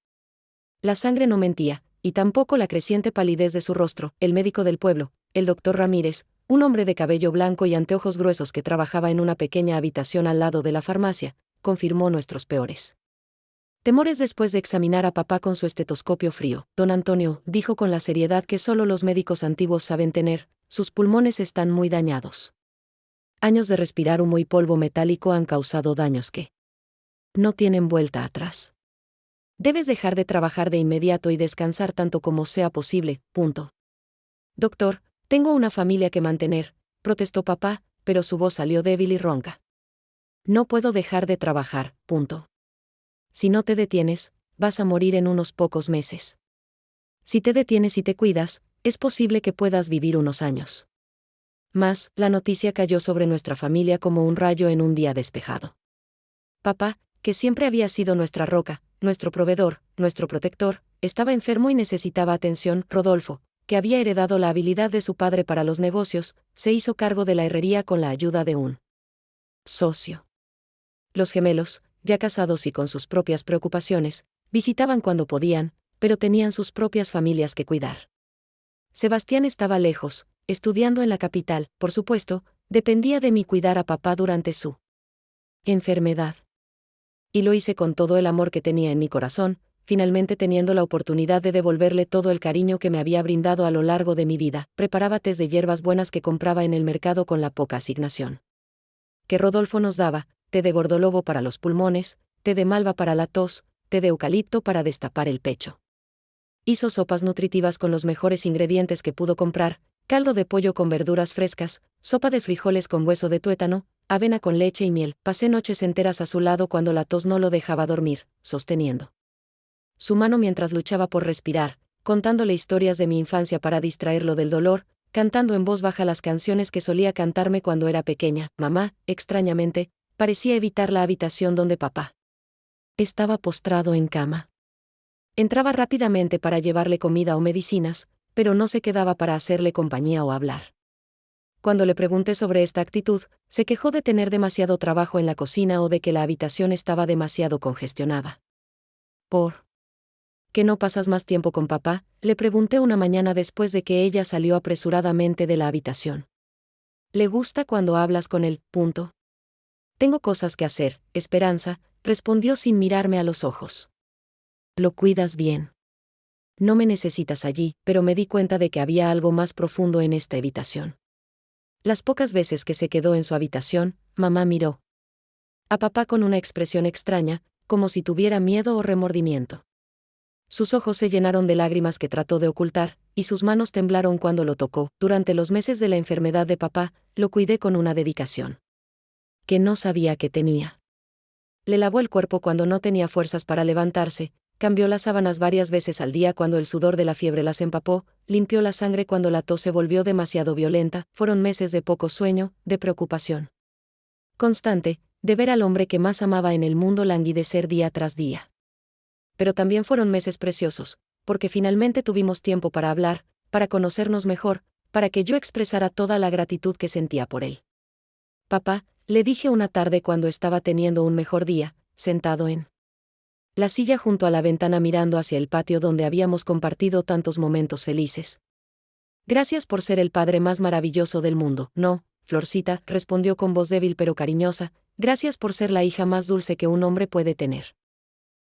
La sangre no mentía, y tampoco la creciente palidez de su rostro. El médico del pueblo, el doctor Ramírez, un hombre de cabello blanco y anteojos gruesos que trabajaba en una pequeña habitación al lado de la farmacia, confirmó nuestros peores temores después de examinar a papá con su estetoscopio frío. Don Antonio, dijo con la seriedad que solo los médicos antiguos saben tener, sus pulmones están muy dañados. Años de respirar humo y polvo metálico han causado daños que no tienen vuelta atrás. Debes dejar de trabajar de inmediato y descansar tanto como sea posible, punto. Doctor, tengo una familia que mantener, protestó papá, pero su voz salió débil y ronca. No puedo dejar de trabajar, punto. Si no te detienes, vas a morir en unos pocos meses. Si te detienes y te cuidas, es posible que puedas vivir unos años más. La noticia cayó sobre nuestra familia como un rayo en un día despejado. Papá, que siempre había sido nuestra roca, nuestro proveedor, nuestro protector, estaba enfermo y necesitaba atención. Rodolfo, que había heredado la habilidad de su padre para los negocios, se hizo cargo de la herrería con la ayuda de un socio. Los gemelos, ya casados y con sus propias preocupaciones, visitaban cuando podían, pero tenían sus propias familias que cuidar. Sebastián estaba lejos, estudiando en la capital. Por supuesto, dependía de mí cuidar a papá durante su enfermedad. Y lo hice con todo el amor que tenía en mi corazón, finalmente teniendo la oportunidad de devolverle todo el cariño que me había brindado a lo largo de mi vida. Preparaba tés de hierbas buenas que compraba en el mercado con la poca asignación que Rodolfo nos daba: té de gordolobo para los pulmones, té de malva para la tos, té de eucalipto para destapar el pecho. Hizo sopas nutritivas con los mejores ingredientes que pudo comprar, caldo de pollo con verduras frescas, sopa de frijoles con hueso de tuétano, avena con leche y miel. Pasé noches enteras a su lado cuando la tos no lo dejaba dormir, sosteniendo su mano mientras luchaba por respirar, contándole historias de mi infancia para distraerlo del dolor, cantando en voz baja las canciones que solía cantarme cuando era pequeña. Mamá, extrañamente, parecía evitar la habitación donde papá estaba postrado en cama. Entraba rápidamente para llevarle comida o medicinas, pero no se quedaba para hacerle compañía o hablar. Cuando le pregunté sobre esta actitud, se quejó de tener demasiado trabajo en la cocina o de que la habitación estaba demasiado congestionada. ¿Por qué no pasas más tiempo con papá?, le pregunté una mañana después de que ella salió apresuradamente de la habitación. Le gusta cuando hablas con él, punto. Tengo cosas que hacer, Esperanza, respondió sin mirarme a los ojos. Lo cuidas bien. No me necesitas allí, pero me di cuenta de que había algo más profundo en esta habitación. Las pocas veces que se quedó en su habitación, mamá miró a papá con una expresión extraña, como si tuviera miedo o remordimiento. Sus ojos se llenaron de lágrimas que trató de ocultar, y sus manos temblaron cuando lo tocó. Durante los meses de la enfermedad de papá, lo cuidé con una dedicación que no sabía que tenía. Le lavó el cuerpo cuando no tenía fuerzas para levantarse, cambió las sábanas varias veces al día cuando el sudor de la fiebre las empapó, limpió la sangre cuando la tos se volvió demasiado violenta. Fueron meses de poco sueño, de preocupación constante, de ver al hombre que más amaba en el mundo languidecer día tras día. Pero también fueron meses preciosos, porque finalmente tuvimos tiempo para hablar, para conocernos mejor, para que yo expresara toda la gratitud que sentía por él. Papá, le dije una tarde cuando estaba teniendo un mejor día, sentado en la silla junto a la ventana mirando hacia el patio donde habíamos compartido tantos momentos felices. Gracias por ser el padre más maravilloso del mundo. No, Florcita, respondió con voz débil pero cariñosa, gracias por ser la hija más dulce que un hombre puede tener.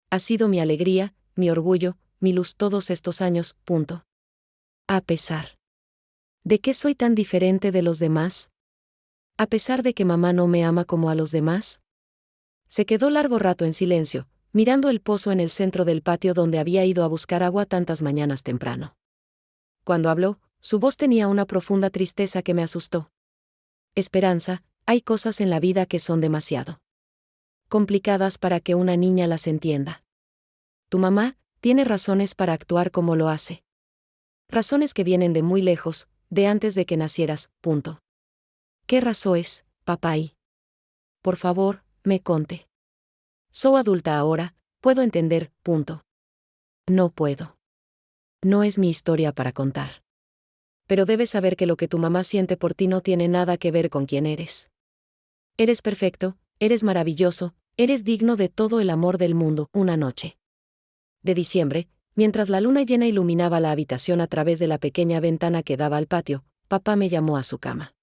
Has sido mi alegría, mi orgullo, mi luz todos estos años, punto. A pesar de que soy tan diferente de los demás. A pesar de que mamá no me ama como a los demás. Se quedó largo rato en silencio, mirando el pozo en el centro del patio donde había ido a buscar agua tantas mañanas temprano. Cuando habló, su voz tenía una profunda tristeza que me asustó. Esperanza, hay cosas en la vida que son demasiado complicadas para que una niña las entienda. Tu mamá tiene razones para actuar como lo hace. Razones que vienen de muy lejos, de antes de que nacieras, punto. ¿Qué razones, papá? Y por favor, me conte. Soy adulta ahora, puedo entender, punto. No puedo. No es mi historia para contar. Pero debes saber que lo que tu mamá siente por ti no tiene nada que ver con quién eres. Eres perfecto, eres maravilloso, eres digno de todo el amor del mundo. Una noche de diciembre, mientras la luna llena iluminaba la habitación a través de la pequeña ventana que daba al patio, papá me llamó a su cama.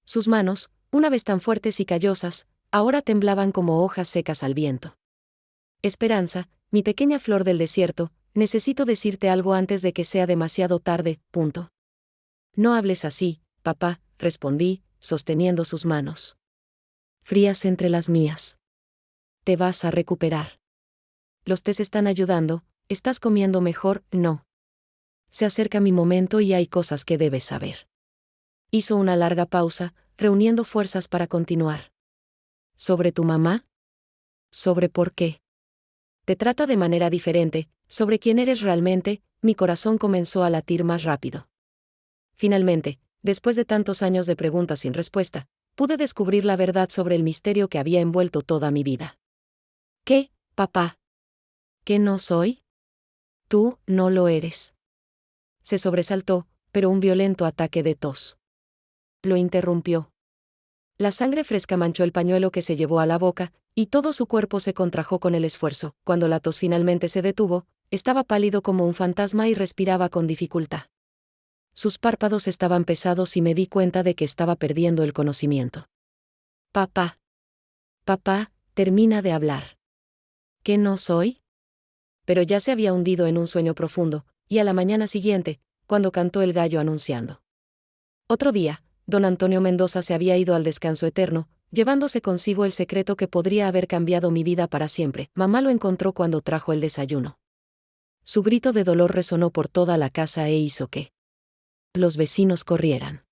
Sus manos, una vez tan fuertes y callosas, ahora temblaban como hojas secas al viento. Esperanza, mi pequeña flor del desierto, necesito decirte algo antes de que sea demasiado tarde, punto. No hables así, papá, respondí, sosteniendo sus manos frías entre las mías. Te vas a recuperar. Los tés están ayudando, estás comiendo mejor, no. Se acerca mi momento y hay cosas que debes saber. Hizo una larga pausa, reuniendo fuerzas para continuar. ¿Sobre tu mamá? ¿Sobre por qué te trata de manera diferente? ¿Sobre quién eres realmente? Mi corazón comenzó a latir más rápido. Finalmente, después de tantos años de preguntas sin respuesta, pude descubrir la verdad sobre el misterio que había envuelto toda mi vida. ¿Qué, papá? ¿Qué no soy? Tú no lo eres. Se sobresaltó, pero un violento ataque de tos lo interrumpió. La sangre fresca manchó el pañuelo que se llevó a la boca, y todo su cuerpo se contrajo con el esfuerzo. Cuando la tos finalmente se detuvo, estaba pálido como un fantasma y respiraba con dificultad. Sus párpados estaban pesados y me di cuenta de que estaba perdiendo el conocimiento. Papá. Papá, termina de hablar. ¿Qué no soy? Pero ya se había hundido en un sueño profundo, y a la mañana siguiente, cuando cantó el gallo anunciando otro día, don Antonio Mendoza se había ido al descanso eterno, llevándose consigo el secreto que podría haber cambiado mi vida para siempre. Mamá lo encontró cuando trajo el desayuno. Su grito de dolor resonó por toda la casa e hizo que los vecinos corrieran.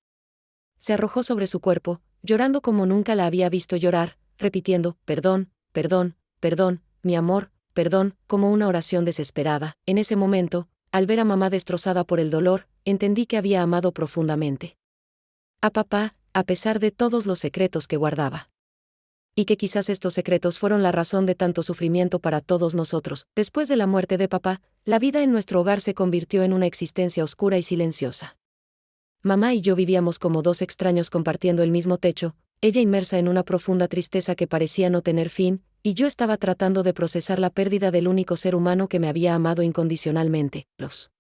Se arrojó sobre su cuerpo, llorando como nunca la había visto llorar, repitiendo, perdón, perdón, perdón, mi amor, perdón, como una oración desesperada. En ese momento, al ver a mamá destrozada por el dolor, entendí que había amado profundamente a papá, a pesar de todos los secretos que guardaba. Y que quizás estos secretos fueron la razón de tanto sufrimiento para todos nosotros. Después de la muerte de papá, la vida en nuestro hogar se convirtió en una existencia oscura y silenciosa. Mamá y yo vivíamos como dos extraños compartiendo el mismo techo, ella inmersa en una profunda tristeza que parecía no tener fin, y yo estaba tratando de procesar la pérdida del único ser humano que me había amado incondicionalmente. Los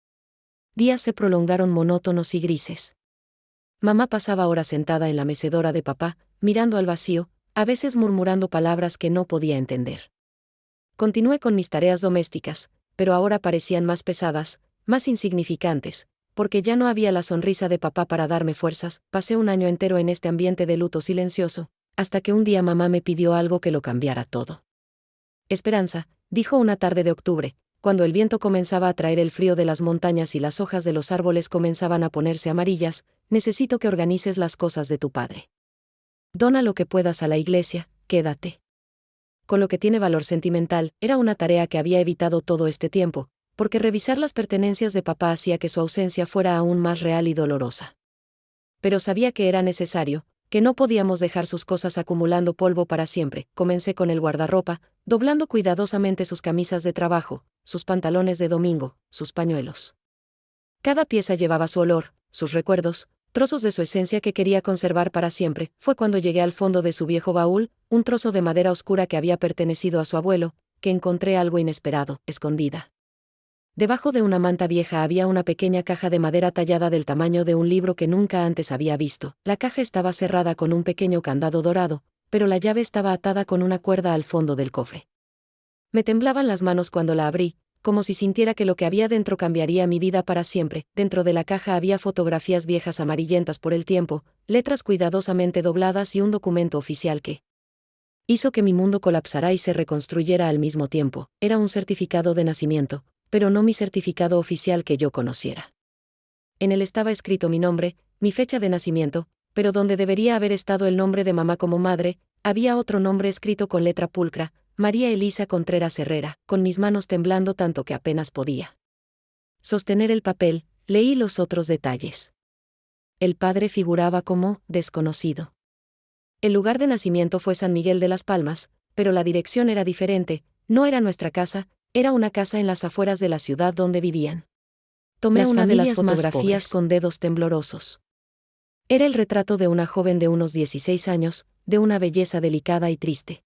días se prolongaron monótonos y grises. Mamá pasaba horas sentada en la mecedora de papá, mirando al vacío, a veces murmurando palabras que no podía entender. Continué con mis tareas domésticas, pero ahora parecían más pesadas, más insignificantes, porque ya no había la sonrisa de papá para darme fuerzas. Pasé un año entero en este ambiente de luto silencioso, hasta que un día mamá me pidió algo que lo cambiara todo. Esperanza, dijo una tarde de octubre, cuando el viento comenzaba a traer el frío de las montañas y las hojas de los árboles comenzaban a ponerse amarillas, necesito que organices las cosas de tu padre. Dona lo que puedas a la iglesia, quédate con lo que tiene valor sentimental. Era una tarea que había evitado todo este tiempo, porque revisar las pertenencias de papá hacía que su ausencia fuera aún más real y dolorosa. Pero sabía que era necesario, que no podíamos dejar sus cosas acumulando polvo para siempre. Comencé con el guardarropa, doblando cuidadosamente sus camisas de trabajo, sus pantalones de domingo, sus pañuelos. Cada pieza llevaba su olor, sus recuerdos, trozos de su esencia que quería conservar para siempre. Fue cuando llegué al fondo de su viejo baúl, un trozo de madera oscura que había pertenecido a su abuelo, que encontré algo inesperado, escondida. Debajo de una manta vieja había una pequeña caja de madera tallada del tamaño de un libro que nunca antes había visto. La caja estaba cerrada con un pequeño candado dorado, pero la llave estaba atada con una cuerda al fondo del cofre. Me temblaban las manos cuando la abrí, como si sintiera que lo que había dentro cambiaría mi vida para siempre. Dentro de la caja había fotografías viejas amarillentas por el tiempo, letras cuidadosamente dobladas y un documento oficial que hizo que mi mundo colapsara y se reconstruyera al mismo tiempo. Era un certificado de nacimiento, pero no mi certificado oficial que yo conociera. En él estaba escrito mi nombre, mi fecha de nacimiento, pero donde debería haber estado el nombre de mamá como madre, había otro nombre escrito con letra pulcra, María Elisa Contreras Herrera. Con mis manos temblando tanto que apenas podía sostener el papel, leí los otros detalles. El padre figuraba como desconocido. El lugar de nacimiento fue San Miguel de las Palmas, pero la dirección era diferente, no era nuestra casa, era una casa en las afueras de la ciudad donde vivían. Tomé una de las fotografías con dedos temblorosos. Era el retrato de una joven de unos 16 años, de una belleza delicada y triste.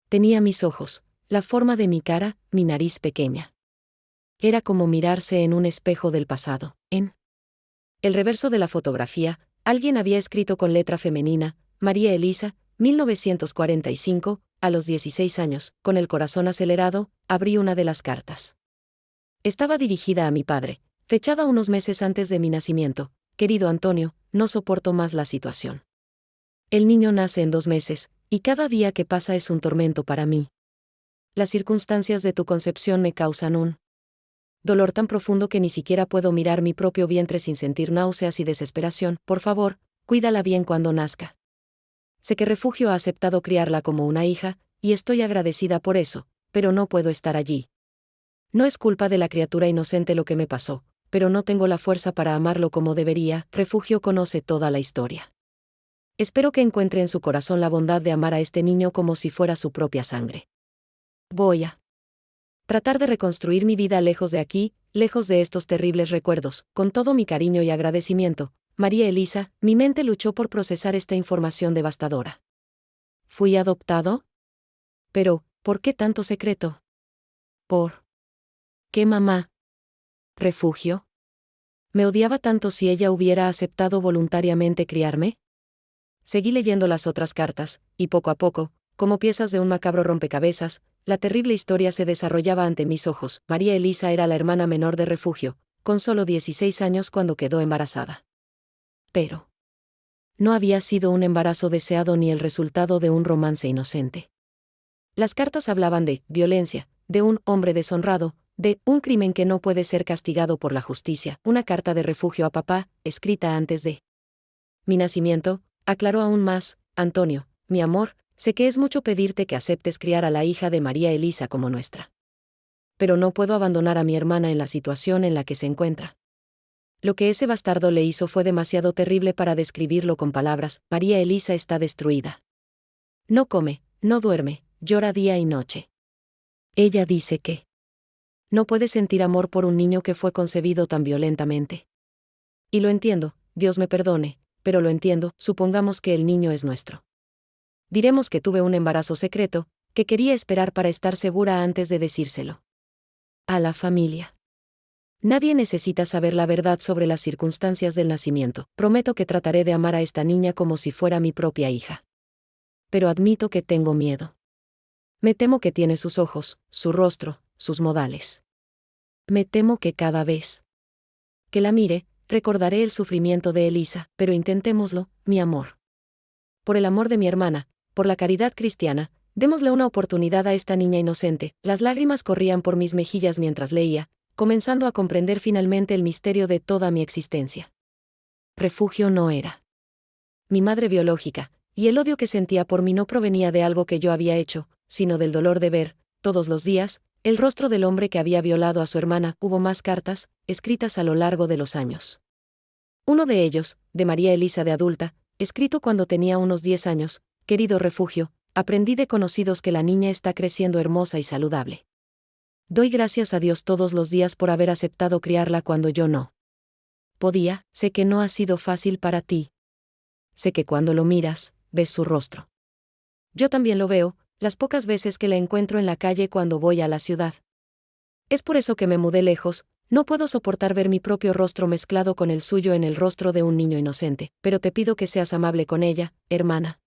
Tenía mis ojos, la forma de mi cara, mi nariz pequeña. Era como mirarse en un espejo del pasado. En el reverso de la fotografía, alguien había escrito con letra femenina, María Elisa, 1945, a los 16 años. Con el corazón acelerado, abrí una de las cartas. Estaba dirigida a mi padre, fechada unos meses antes de mi nacimiento. Querido Antonio, no soporto más la situación. El niño nace en 2 meses, y cada día que pasa es un tormento para mí. Las circunstancias de tu concepción me causan un dolor tan profundo que ni siquiera puedo mirar mi propio vientre sin sentir náuseas y desesperación. Por favor, cuídala bien cuando nazca. Sé que Refugio ha aceptado criarla como una hija, y estoy agradecida por eso, pero no puedo estar allí. No es culpa de la criatura inocente lo que me pasó, pero no tengo la fuerza para amarlo como debería. Refugio conoce toda la historia. Espero que encuentre en su corazón la bondad de amar a este niño como si fuera su propia sangre. Voy a tratar de reconstruir mi vida lejos de aquí, lejos de estos terribles recuerdos. Con todo mi cariño y agradecimiento, María Elisa. Mi mente luchó por procesar esta información devastadora. ¿Fui adoptado? Pero, ¿por qué tanto secreto? ¿Por qué mamá? ¿Refugio? ¿Me odiaba tanto si ella hubiera aceptado voluntariamente criarme? Seguí leyendo las otras cartas, y poco a poco, como piezas de un macabro rompecabezas, la terrible historia se desarrollaba ante mis ojos. María Elisa era la hermana menor de Refugio, con solo 16 años cuando quedó embarazada. Pero no había sido un embarazo deseado ni el resultado de un romance inocente. Las cartas hablaban de violencia, de un hombre deshonrado, de un crimen que no puede ser castigado por la justicia, una carta de refugio a papá, escrita antes de mi nacimiento, aclaró aún más: Antonio, mi amor, sé que es mucho pedirte que aceptes criar a la hija de María Elisa como nuestra. Pero no puedo abandonar a mi hermana en la situación en la que se encuentra. Lo que ese bastardo le hizo fue demasiado terrible para describirlo con palabras. María Elisa está destruida. No come, no duerme, llora día y noche. Ella dice que no puede sentir amor por un niño que fue concebido tan violentamente. Y lo entiendo, Dios me perdone, pero lo entiendo. Supongamos que el niño es nuestro. Diremos que tuve un embarazo secreto, que quería esperar para estar segura antes de decírselo a la familia. Nadie necesita saber la verdad sobre las circunstancias del nacimiento. Prometo que trataré de amar a esta niña como si fuera mi propia hija. Pero admito que tengo miedo. Me temo que tiene sus ojos, su rostro, sus modales. Me temo que cada vez que la mire, recordaré el sufrimiento de Elisa, pero intentémoslo, mi amor. Por el amor de mi hermana, por la caridad cristiana, démosle una oportunidad a esta niña inocente. Las lágrimas corrían por mis mejillas mientras leía, comenzando a comprender finalmente el misterio de toda mi existencia. Refugio no era mi madre biológica, y el odio que sentía por mí no provenía de algo que yo había hecho, sino del dolor de ver, todos los días, el rostro del hombre que había violado a su hermana. Hubo más cartas, escritas a lo largo de los años. Uno de ellos, de María Elisa de adulta, escrito cuando tenía unos 10 años: querido Refugio, aprendí de conocidos que la niña está creciendo hermosa y saludable. Doy gracias a Dios todos los días por haber aceptado criarla cuando yo no podía. Sé que no ha sido fácil para ti. Sé que cuando lo miras, ves su rostro. Yo también lo veo, las pocas veces que la encuentro en la calle cuando voy a la ciudad. Es por eso que me mudé lejos. No puedo soportar ver mi propio rostro mezclado con el suyo en el rostro de un niño inocente, pero te pido que seas amable con ella, hermana.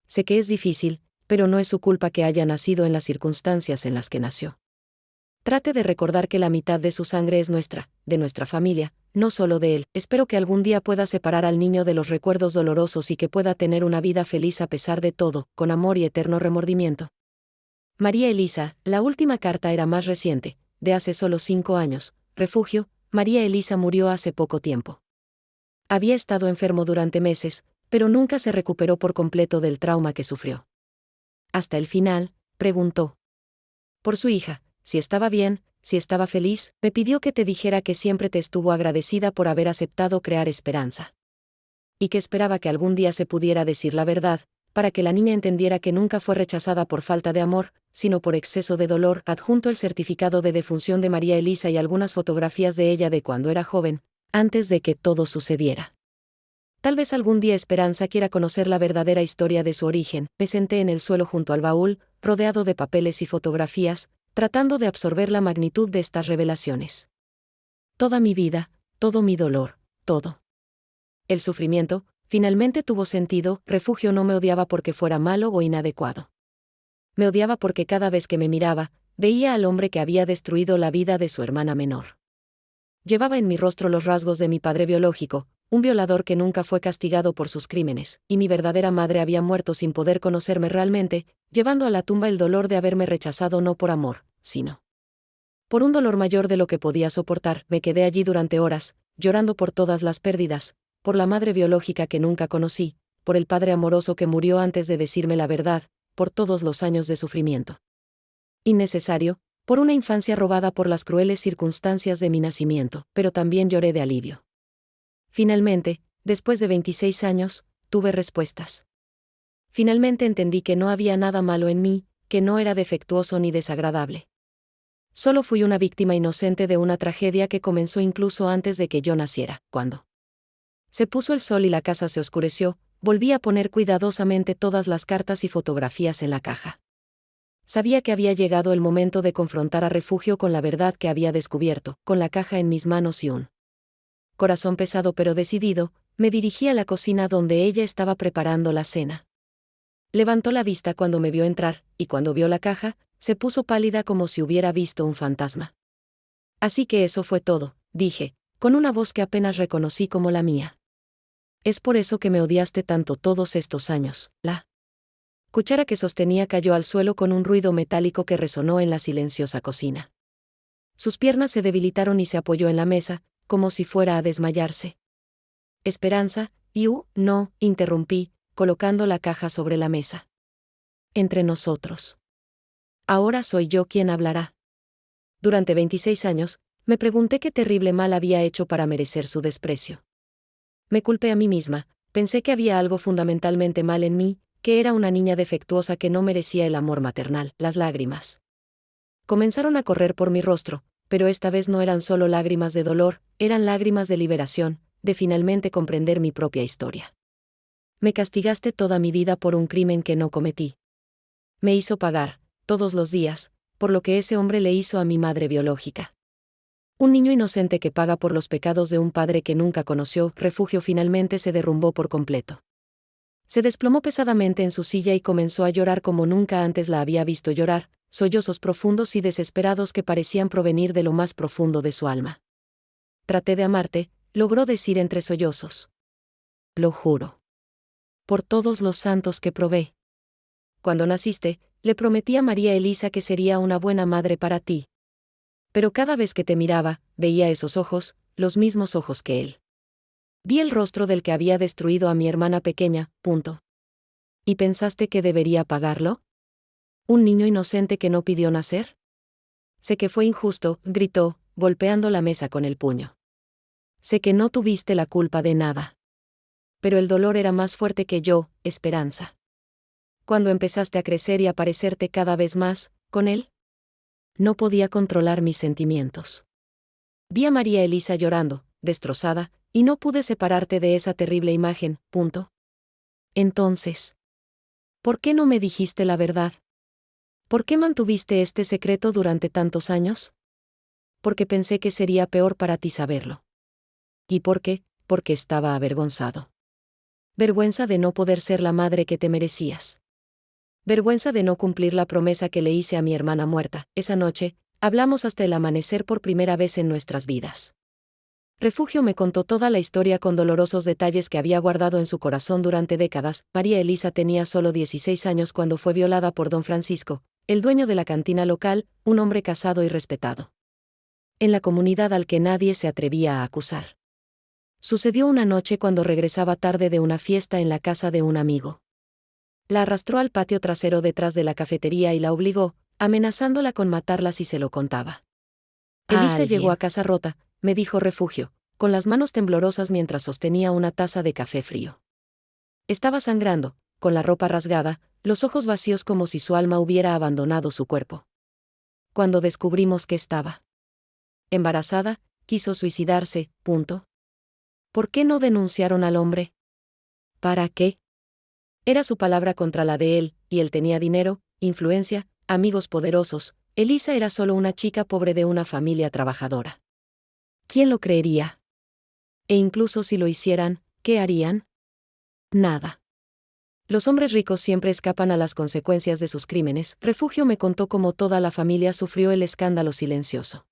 Sé que es difícil, pero no es su culpa que haya nacido en las circunstancias en las que nació. Trate de recordar que la mitad de su sangre es nuestra, de nuestra familia, no solo de él. Espero que algún día pueda separar al niño de los recuerdos dolorosos y que pueda tener una vida feliz a pesar de todo, con amor y eterno remordimiento. María Elisa. La última carta era más reciente, de hace solo 5 años. Refugio, María Elisa murió hace poco tiempo. Había estado enfermo durante meses, pero nunca se recuperó por completo del trauma que sufrió. Hasta el final, preguntó por su hija, si estaba bien, si estaba feliz. Me pidió que te dijera que siempre te estuvo agradecida por haber aceptado crear esperanza. Y que esperaba que algún día se pudiera decir la verdad, para que la niña entendiera que nunca fue rechazada por falta de amor, sino por exceso de dolor. Adjunto el certificado de defunción de María Elisa y algunas fotografías de ella de cuando era joven, antes de que todo sucediera. Tal vez algún día Esperanza quiera conocer la verdadera historia de su origen. Me senté en el suelo junto al baúl, rodeado de papeles y fotografías, tratando de absorber la magnitud de estas revelaciones. Toda mi vida, todo mi dolor, todo el sufrimiento, finalmente tuvo sentido. Refugio no me odiaba porque fuera malo o inadecuado. Me odiaba porque cada vez que me miraba, veía al hombre que había destruido la vida de su hermana menor. Llevaba en mi rostro los rasgos de mi padre biológico, un violador que nunca fue castigado por sus crímenes, y mi verdadera madre había muerto sin poder conocerme realmente, llevando a la tumba el dolor de haberme rechazado no por amor, sino por un dolor mayor de lo que podía soportar. Me quedé allí durante horas, llorando por todas las pérdidas, por la madre biológica que nunca conocí, por el padre amoroso que murió antes de decirme la verdad, por todos los años de sufrimiento innecesario, por una infancia robada por las crueles circunstancias de mi nacimiento, pero también lloré de alivio. Finalmente, después de 26 años, tuve respuestas. Finalmente entendí que no había nada malo en mí, que no era defectuoso ni desagradable. Solo fui una víctima inocente de una tragedia que comenzó incluso antes de que yo naciera. Cuando se puso el sol y la casa se oscureció, volví a poner cuidadosamente todas las cartas y fotografías en la caja. Sabía que había llegado el momento de confrontar a Refugio con la verdad que había descubierto. Con la caja en mis manos y un corazón pesado pero decidido, me dirigí a la cocina donde ella estaba preparando la cena. Levantó la vista cuando me vio entrar, y cuando vio la caja, se puso pálida como si hubiera visto un fantasma. Así que eso fue todo, dije, con una voz que apenas reconocí como la mía. Es por eso que me odiaste tanto todos estos años. La cuchara que sostenía cayó al suelo con un ruido metálico que resonó en la silenciosa cocina. Sus piernas se debilitaron y se apoyó en la mesa, como si fuera a desmayarse. Esperanza, no, interrumpí, colocando la caja sobre la mesa. Entre nosotros. Ahora soy yo quien hablará. Durante 26 años, me pregunté qué terrible mal había hecho para merecer su desprecio. Me culpé a mí misma, pensé que había algo fundamentalmente mal en mí, que era una niña defectuosa que no merecía el amor maternal. Las lágrimas comenzaron a correr por mi rostro, pero esta vez no eran solo lágrimas de dolor, eran lágrimas de liberación, de finalmente comprender mi propia historia. Me castigaste toda mi vida por un crimen que no cometí. Me hizo pagar, todos los días, por lo que ese hombre le hizo a mi madre biológica. Un niño inocente que paga por los pecados de un padre que nunca conoció. Refugio finalmente se derrumbó por completo. Se desplomó pesadamente en su silla y comenzó a llorar como nunca antes la había visto llorar, sollozos profundos y desesperados que parecían provenir de lo más profundo de su alma. Traté de amarte, logró decir entre sollozos. Lo juro. Por todos los santos que probé. Cuando naciste, le prometí a María Elisa que sería una buena madre para ti. Pero cada vez que te miraba, veía esos ojos, los mismos ojos que él. Vi el rostro del que había destruido a mi hermana pequeña, punto. ¿Y pensaste que debería pagarlo? ¿Un niño inocente que no pidió nacer? Sé que fue injusto, gritó, golpeando la mesa con el puño. Sé que no tuviste la culpa de nada. Pero el dolor era más fuerte que yo, Esperanza. Cuando empezaste a crecer y a parecerte cada vez más, con él, no podía controlar mis sentimientos. Vi a María Elisa llorando, destrozada, y no pude separarte de esa terrible imagen, punto. Entonces, ¿por qué no me dijiste la verdad? ¿Por qué mantuviste este secreto durante tantos años? Porque pensé que sería peor para ti saberlo. ¿Y por qué? Porque estaba avergonzado. Vergüenza de no poder ser la madre que te merecías. Vergüenza de no cumplir la promesa que le hice a mi hermana muerta. Esa noche, hablamos hasta el amanecer por primera vez en nuestras vidas. Refugio me contó toda la historia con dolorosos detalles que había guardado en su corazón durante décadas. María Elisa tenía solo 16 años cuando fue violada por don Francisco, el dueño de la cantina local, un hombre casado y respetado en la comunidad al que nadie se atrevía a acusar. Sucedió una noche cuando regresaba tarde de una fiesta en la casa de un amigo. La arrastró al patio trasero detrás de la cafetería y la obligó, amenazándola con matarla si se lo contaba. Elisa llegó a casa rota, me dijo Refugio, con las manos temblorosas mientras sostenía una taza de café frío. Estaba sangrando, con la ropa rasgada, los ojos vacíos como si su alma hubiera abandonado su cuerpo. Cuando descubrimos que estaba embarazada, quiso suicidarse, punto. ¿Por qué no denunciaron al hombre? ¿Para qué? Era su palabra contra la de él, y él tenía dinero, influencia, amigos poderosos. Elisa era solo una chica pobre de una familia trabajadora. ¿Quién lo creería? E incluso si lo hicieran, ¿qué harían? Nada. Los hombres ricos siempre escapan a las consecuencias de sus crímenes. Refugio me contó cómo toda la familia sufrió el escándalo silencioso.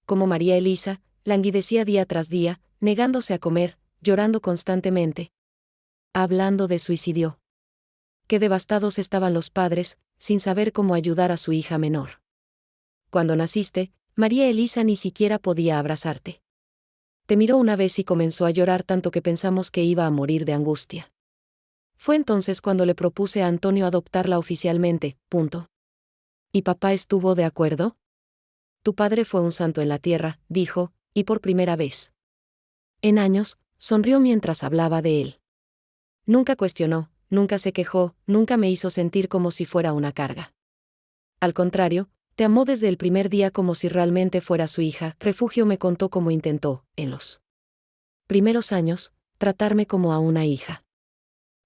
Como María Elisa, languidecía día tras día, negándose a comer, llorando constantemente. Hablando de suicidio. Qué devastados estaban los padres, sin saber cómo ayudar a su hija menor. Cuando naciste, María Elisa ni siquiera podía abrazarte. Te miró una vez y comenzó a llorar tanto que pensamos que iba a morir de angustia. Fue entonces cuando le propuse a Antonio adoptarla oficialmente, punto. ¿Y papá estuvo de acuerdo? Tu padre fue un santo en la tierra, dijo, y por primera vez. En años, sonrió mientras hablaba de él. Nunca cuestionó, nunca se quejó, nunca me hizo sentir como si fuera una carga. Al contrario, te amó desde el primer día como si realmente fuera su hija. Refugio me contó cómo intentó, en los primeros años, tratarme como a una hija.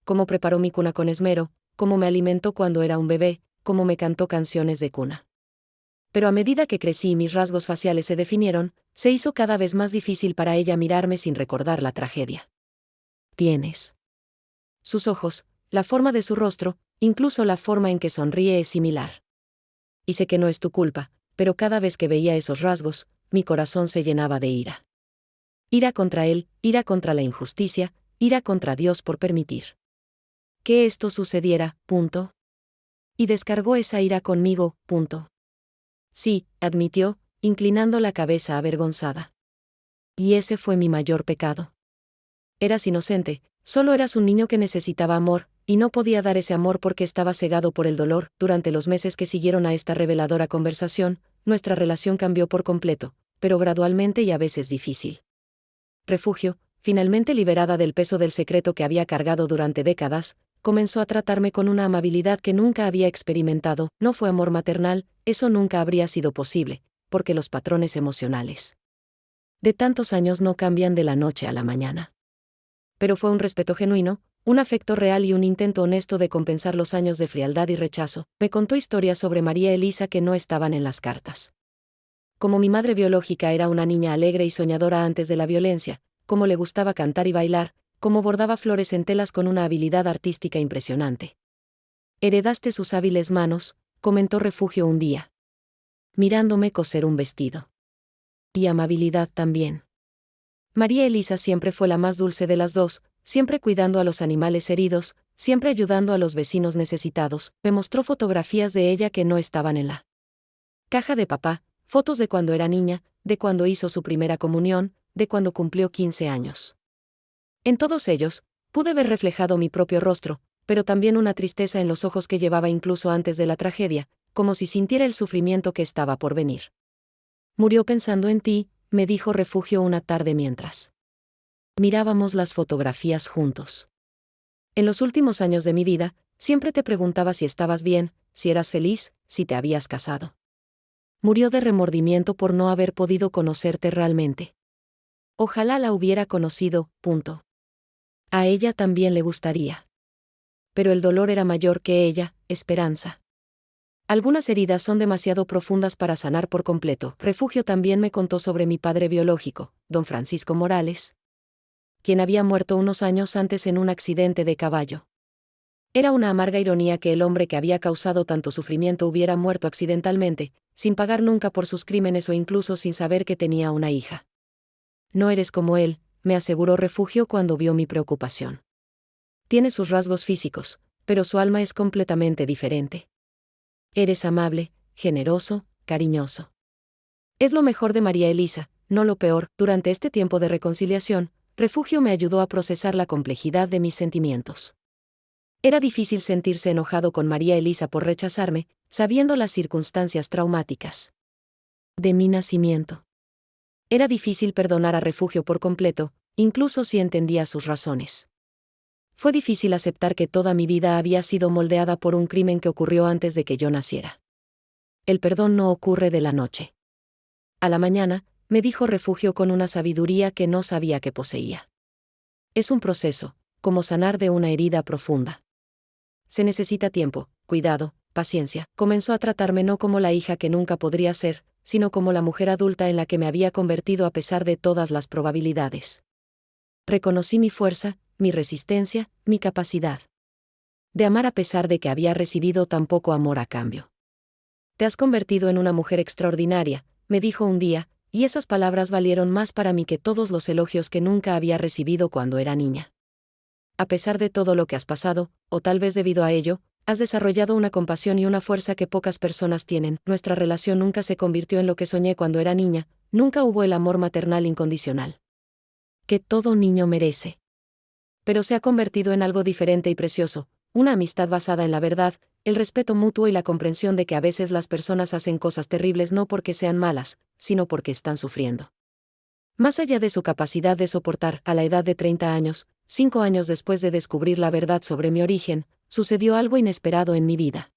Cómo preparó mi cuna con esmero, cómo me alimentó cuando era un bebé, cómo me cantó canciones de cuna. Pero a medida que crecí y mis rasgos faciales se definieron, se hizo cada vez más difícil para ella mirarme sin recordar la tragedia. Tienes. Sus ojos, la forma de su rostro, incluso la forma en que sonríe es similar. Y sé que no es tu culpa, pero cada vez que veía esos rasgos, mi corazón se llenaba de ira. Ira contra él, ira contra la injusticia, ira contra Dios por permitir que esto sucediera, punto. Y descargó esa ira conmigo, punto. Sí, admitió, inclinando la cabeza avergonzada. Y ese fue mi mayor pecado. Eras inocente, solo eras un niño que necesitaba amor, y no podía dar ese amor porque estaba cegado por el dolor. Durante los meses que siguieron a esta reveladora conversación, nuestra relación cambió por completo, pero gradualmente y a veces difícil. Refugio, finalmente liberada del peso del secreto que había cargado durante décadas, comenzó a tratarme con una amabilidad que nunca había experimentado. No fue amor maternal, eso nunca habría sido posible, porque los patrones emocionales de tantos años no cambian de la noche a la mañana. Pero fue un respeto genuino, un afecto real y un intento honesto de compensar los años de frialdad y rechazo. Me contó historias sobre María Elisa que no estaban en las cartas. Como mi madre biológica era una niña alegre y soñadora antes de la violencia, cómo le gustaba cantar y bailar, cómo bordaba flores en telas con una habilidad artística impresionante. Heredaste sus hábiles manos, comentó Refugio un día, mirándome coser un vestido. Y amabilidad también. María Elisa siempre fue la más dulce de las dos, siempre cuidando a los animales heridos, siempre ayudando a los vecinos necesitados. Me mostró fotografías de ella que no estaban en la caja de papá, fotos de cuando era niña, de cuando hizo su primera comunión, de cuando cumplió 15 años. En todos ellos, pude ver reflejado mi propio rostro, pero también una tristeza en los ojos que llevaba incluso antes de la tragedia, como si sintiera el sufrimiento que estaba por venir. Murió pensando en ti, me dijo Refugio una tarde mientras mirábamos las fotografías juntos. En los últimos años de mi vida, siempre te preguntaba si estabas bien, si eras feliz, si te habías casado. Murió de remordimiento por no haber podido conocerte realmente. Ojalá la hubiera conocido, punto. A ella también le gustaría. Pero el dolor era mayor que ella, Esperanza. Algunas heridas son demasiado profundas para sanar por completo. Refugio también me contó sobre mi padre biológico, don Francisco Morales, quien había muerto unos años antes en un accidente de caballo. Era una amarga ironía que el hombre que había causado tanto sufrimiento hubiera muerto accidentalmente, sin pagar nunca por sus crímenes o incluso sin saber que tenía una hija. No eres como él, me aseguró Refugio cuando vio mi preocupación. Tiene sus rasgos físicos, pero su alma es completamente diferente. Eres amable, generoso, cariñoso. Es lo mejor de María Elisa, no lo peor. Durante este tiempo de reconciliación, Refugio me ayudó a procesar la complejidad de mis sentimientos. Era difícil sentirse enojado con María Elisa por rechazarme, sabiendo las circunstancias traumáticas de mi nacimiento. Era difícil perdonar a Refugio por completo, incluso si entendía sus razones. Fue difícil aceptar que toda mi vida había sido moldeada por un crimen que ocurrió antes de que yo naciera. El perdón no ocurre de la noche a la mañana, me dijo Refugio con una sabiduría que no sabía que poseía. Es un proceso, como sanar de una herida profunda. Se necesita tiempo, cuidado, paciencia. Comenzó a tratarme no como la hija que nunca podría ser, sino como la mujer adulta en la que me había convertido a pesar de todas las probabilidades. Reconocí mi fuerza, mi resistencia, mi capacidad de amar a pesar de que había recibido tan poco amor a cambio. Te has convertido en una mujer extraordinaria, me dijo un día, y esas palabras valieron más para mí que todos los elogios que nunca había recibido cuando era niña. A pesar de todo lo que has pasado, o tal vez debido a ello, has desarrollado una compasión y una fuerza que pocas personas tienen. Nuestra relación nunca se convirtió en lo que soñé cuando era niña, nunca hubo el amor maternal incondicional que todo niño merece. Pero se ha convertido en algo diferente y precioso, una amistad basada en la verdad, el respeto mutuo y la comprensión de que a veces las personas hacen cosas terribles no porque sean malas, sino porque están sufriendo. Más allá de su capacidad de soportar, a la edad de 30 años, 5 años después de descubrir la verdad sobre mi origen, sucedió algo inesperado en mi vida.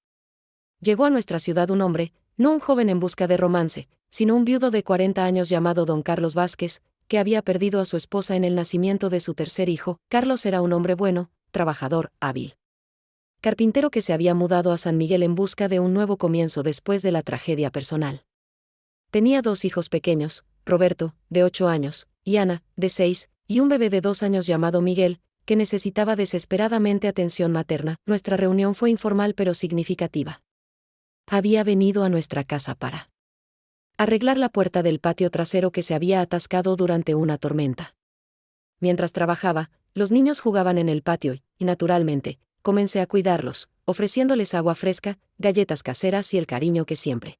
Llegó a nuestra ciudad un hombre, no un joven en busca de romance, sino un viudo de 40 años llamado don Carlos Vázquez, que había perdido a su esposa en el nacimiento de su tercer hijo. Carlos era un hombre bueno, trabajador, hábil. Carpintero que se había mudado a San Miguel en busca de un nuevo comienzo después de la tragedia personal. Tenía 2 hijos pequeños, Roberto, de 8 años, y Ana, de 6, y un bebé de 2 años llamado Miguel, que necesitaba desesperadamente atención materna. Nuestra reunión fue informal pero significativa. Había venido a nuestra casa para arreglar la puerta del patio trasero que se había atascado durante una tormenta. Mientras trabajaba, los niños jugaban en el patio y, naturalmente, comencé a cuidarlos, ofreciéndoles agua fresca, galletas caseras y el cariño que siempre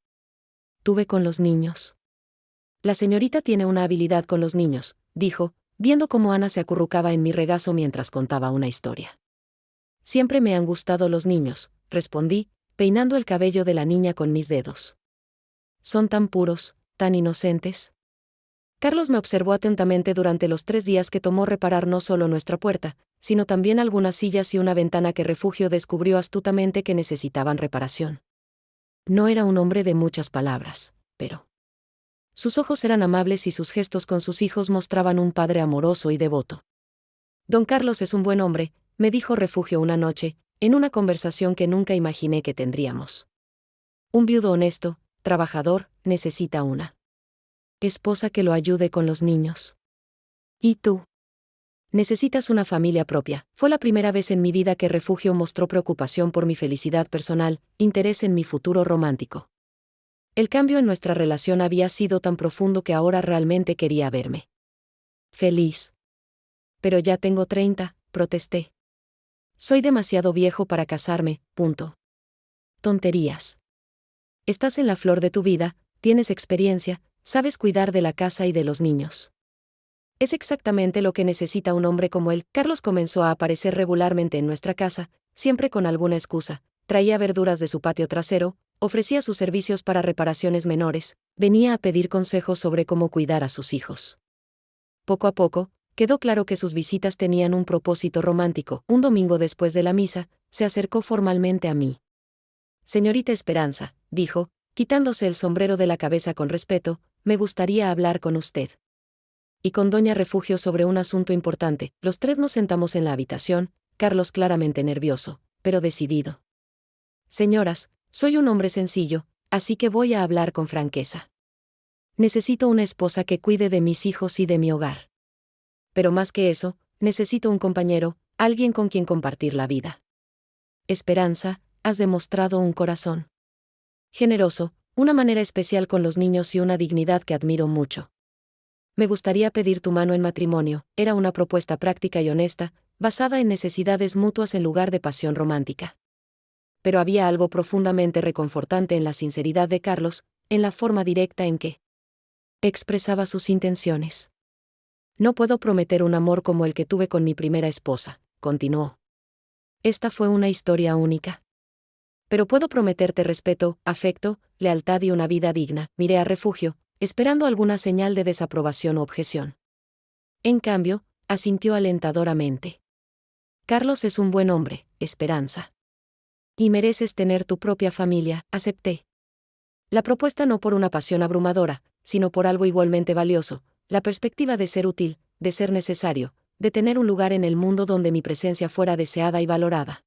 tuve con los niños. La señorita tiene una habilidad con los niños, dijo, viendo cómo Ana se acurrucaba en mi regazo mientras contaba una historia. Siempre me han gustado los niños, respondí, peinando el cabello de la niña con mis dedos. Son tan puros, tan inocentes. Carlos me observó atentamente durante los 3 días que tomó reparar no solo nuestra puerta, sino también algunas sillas y una ventana que Refugio descubrió astutamente que necesitaban reparación. No era un hombre de muchas palabras, pero sus ojos eran amables y sus gestos con sus hijos mostraban un padre amoroso y devoto. Don Carlos es un buen hombre, me dijo Refugio una noche, en una conversación que nunca imaginé que tendríamos. Un viudo honesto, trabajador, necesita una esposa que lo ayude con los niños. ¿Y tú? Necesitas una familia propia. Fue la primera vez en mi vida que Refugio mostró preocupación por mi felicidad personal, interés en mi futuro romántico. El cambio en nuestra relación había sido tan profundo que ahora realmente quería verme feliz. Pero ya tengo 30, protesté. Soy demasiado viejo para casarme, punto. Tonterías. Estás en la flor de tu vida, tienes experiencia, sabes cuidar de la casa y de los niños. Es exactamente lo que necesita un hombre como él. Carlos comenzó a aparecer regularmente en nuestra casa, siempre con alguna excusa. Traía verduras de su patio trasero, ofrecía sus servicios para reparaciones menores, venía a pedir consejos sobre cómo cuidar a sus hijos. Poco a poco, quedó claro que sus visitas tenían un propósito romántico. Un domingo después de la misa, se acercó formalmente a mí. Señorita Esperanza, dijo, quitándose el sombrero de la cabeza con respeto, me gustaría hablar con usted. Y con doña Refugio sobre un asunto importante. Los 3 nos sentamos en la habitación, Carlos claramente nervioso, pero decidido. Señoras, soy un hombre sencillo, así que voy a hablar con franqueza. Necesito una esposa que cuide de mis hijos y de mi hogar. Pero más que eso, necesito un compañero, alguien con quien compartir la vida. Esperanza, has demostrado un corazón generoso, una manera especial con los niños y una dignidad que admiro mucho. Me gustaría pedir tu mano en matrimonio. Era una propuesta práctica y honesta, basada en necesidades mutuas en lugar de pasión romántica. Pero había algo profundamente reconfortante en la sinceridad de Carlos, en la forma directa en que expresaba sus intenciones. No puedo prometer un amor como el que tuve con mi primera esposa, continuó. Esta fue una historia única. Pero puedo prometerte respeto, afecto, lealtad y una vida digna. Miré a Refugio, esperando alguna señal de desaprobación o objeción. En cambio, asintió alentadoramente. Carlos es un buen hombre, Esperanza. Y mereces tener tu propia familia, acepté. La propuesta no por una pasión abrumadora, sino por algo igualmente valioso, la perspectiva de ser útil, de ser necesario, de tener un lugar en el mundo donde mi presencia fuera deseada y valorada.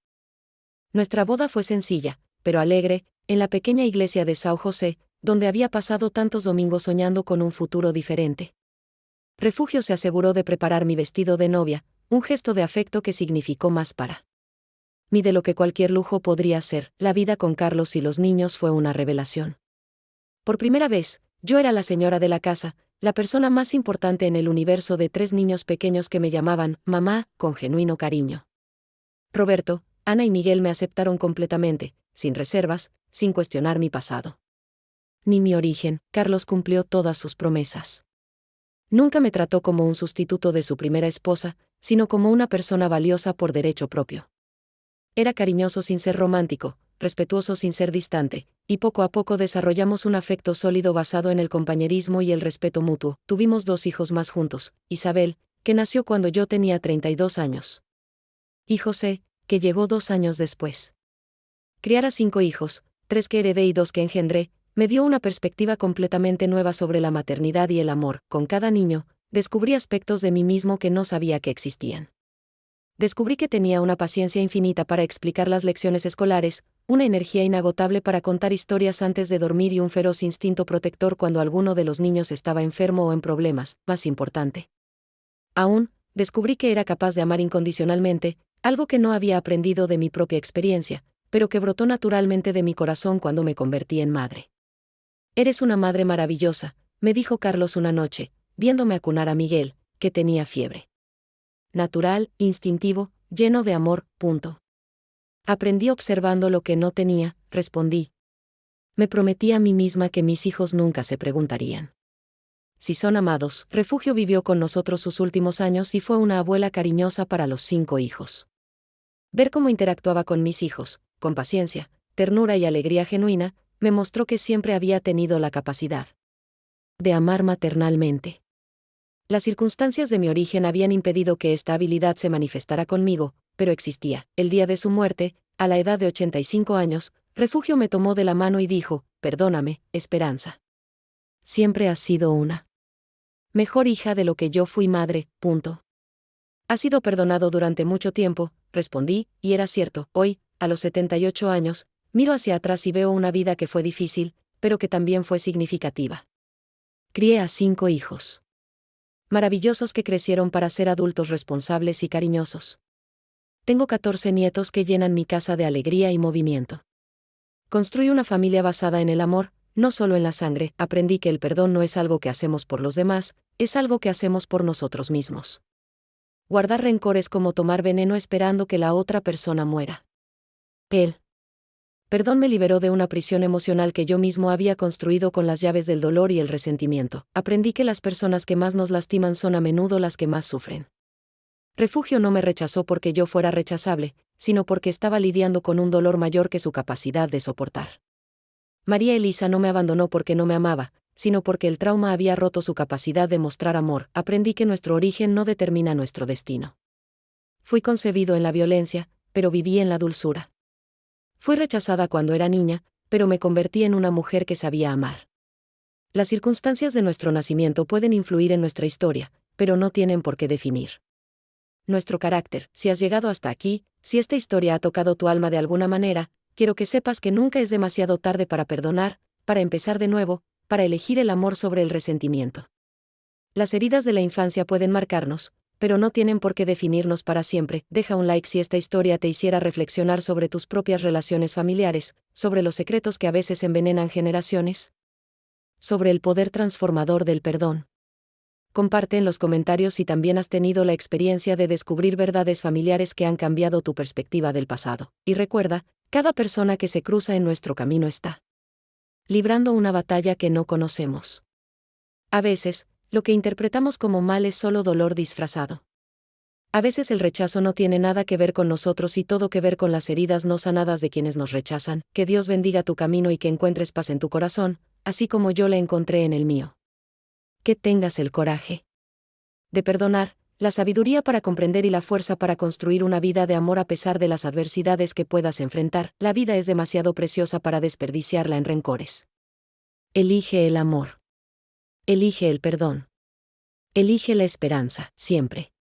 Nuestra boda fue sencilla, pero alegre, en la pequeña iglesia de São José, donde había pasado tantos domingos soñando con un futuro diferente. Refugio se aseguró de preparar mi vestido de novia, un gesto de afecto que significó más para mí de lo que cualquier lujo podría ser. La vida con Carlos y los niños fue una revelación. Por primera vez, yo era la señora de la casa, la persona más importante en el universo de 3 niños pequeños que me llamaban mamá, con genuino cariño. Roberto, Ana y Miguel me aceptaron completamente, sin reservas, sin cuestionar mi pasado ni mi origen. Carlos cumplió todas sus promesas. Nunca me trató como un sustituto de su primera esposa, sino como una persona valiosa por derecho propio. Era cariñoso sin ser romántico, respetuoso sin ser distante, y poco a poco desarrollamos un afecto sólido basado en el compañerismo y el respeto mutuo. Tuvimos 2 hijos más juntos, Isabel, que nació cuando yo tenía 32 años. Y José, que llegó 2 años después. Criar a 5 hijos, 3 que heredé y 2 que engendré, me dio una perspectiva completamente nueva sobre la maternidad y el amor. Con cada niño, descubrí aspectos de mí mismo que no sabía que existían. Descubrí que tenía una paciencia infinita para explicar las lecciones escolares, una energía inagotable para contar historias antes de dormir y un feroz instinto protector cuando alguno de los niños estaba enfermo o en problemas. Más importante aún, descubrí que era capaz de amar incondicionalmente, algo que no había aprendido de mi propia experiencia, pero que brotó naturalmente de mi corazón cuando me convertí en madre. Eres una madre maravillosa, me dijo Carlos una noche, viéndome acunar a Miguel, que tenía fiebre. Natural, instintivo, lleno de amor, punto. Aprendí observando lo que no tenía, respondí. Me prometí a mí misma que mis hijos nunca se preguntarían si son amados. Refugio vivió con nosotros sus últimos años y fue una abuela cariñosa para los 5 hijos. Ver cómo interactuaba con mis hijos, con paciencia, ternura y alegría genuina, me mostró que siempre había tenido la capacidad de amar maternalmente. Las circunstancias de mi origen habían impedido que esta habilidad se manifestara conmigo, pero existía. El día de su muerte, a la edad de 85 años, Refugio me tomó de la mano y dijo: «Perdóname, Esperanza. Siempre has sido una mejor hija de lo que yo fui madre, punto». «Has sido perdonado durante mucho tiempo», respondí, y era cierto. Hoy, a los 78 años, miro hacia atrás y veo una vida que fue difícil, pero que también fue significativa. Crié a 5 hijos maravillosos que crecieron para ser adultos responsables y cariñosos. Tengo 14 nietos que llenan mi casa de alegría y movimiento. Construí una familia basada en el amor, no solo en la sangre. Aprendí que el perdón no es algo que hacemos por los demás, es algo que hacemos por nosotros mismos. Guardar rencor es como tomar veneno esperando que la otra persona muera. El perdón me liberó de una prisión emocional que yo mismo había construido con las llaves del dolor y el resentimiento. Aprendí que las personas que más nos lastiman son a menudo las que más sufren. Refugio no me rechazó porque yo fuera rechazable, sino porque estaba lidiando con un dolor mayor que su capacidad de soportar. María Elisa no me abandonó porque no me amaba, sino porque el trauma había roto su capacidad de mostrar amor. Aprendí que nuestro origen no determina nuestro destino. Fui concebido en la violencia, pero viví en la dulzura. Fui rechazada cuando era niña, pero me convertí en una mujer que sabía amar. Las circunstancias de nuestro nacimiento pueden influir en nuestra historia, pero no tienen por qué definir nuestro carácter. Si has llegado hasta aquí, si esta historia ha tocado tu alma de alguna manera, quiero que sepas que nunca es demasiado tarde para perdonar, para empezar de nuevo, para elegir el amor sobre el resentimiento. Las heridas de la infancia pueden marcarnos, pero no tienen por qué definirnos para siempre. Deja un like si esta historia te hiciera reflexionar sobre tus propias relaciones familiares, sobre los secretos que a veces envenenan generaciones, sobre el poder transformador del perdón. Comparte en los comentarios si también has tenido la experiencia de descubrir verdades familiares que han cambiado tu perspectiva del pasado. Y recuerda, cada persona que se cruza en nuestro camino está librando una batalla que no conocemos. A veces, lo que interpretamos como mal es solo dolor disfrazado. A veces el rechazo no tiene nada que ver con nosotros y todo que ver con las heridas no sanadas de quienes nos rechazan. Que Dios bendiga tu camino y que encuentres paz en tu corazón, así como yo la encontré en el mío. Que tengas el coraje de perdonar, la sabiduría para comprender y la fuerza para construir una vida de amor a pesar de las adversidades que puedas enfrentar. La vida es demasiado preciosa para desperdiciarla en rencores. Elige el amor. Elige el perdón. Elige la esperanza, siempre.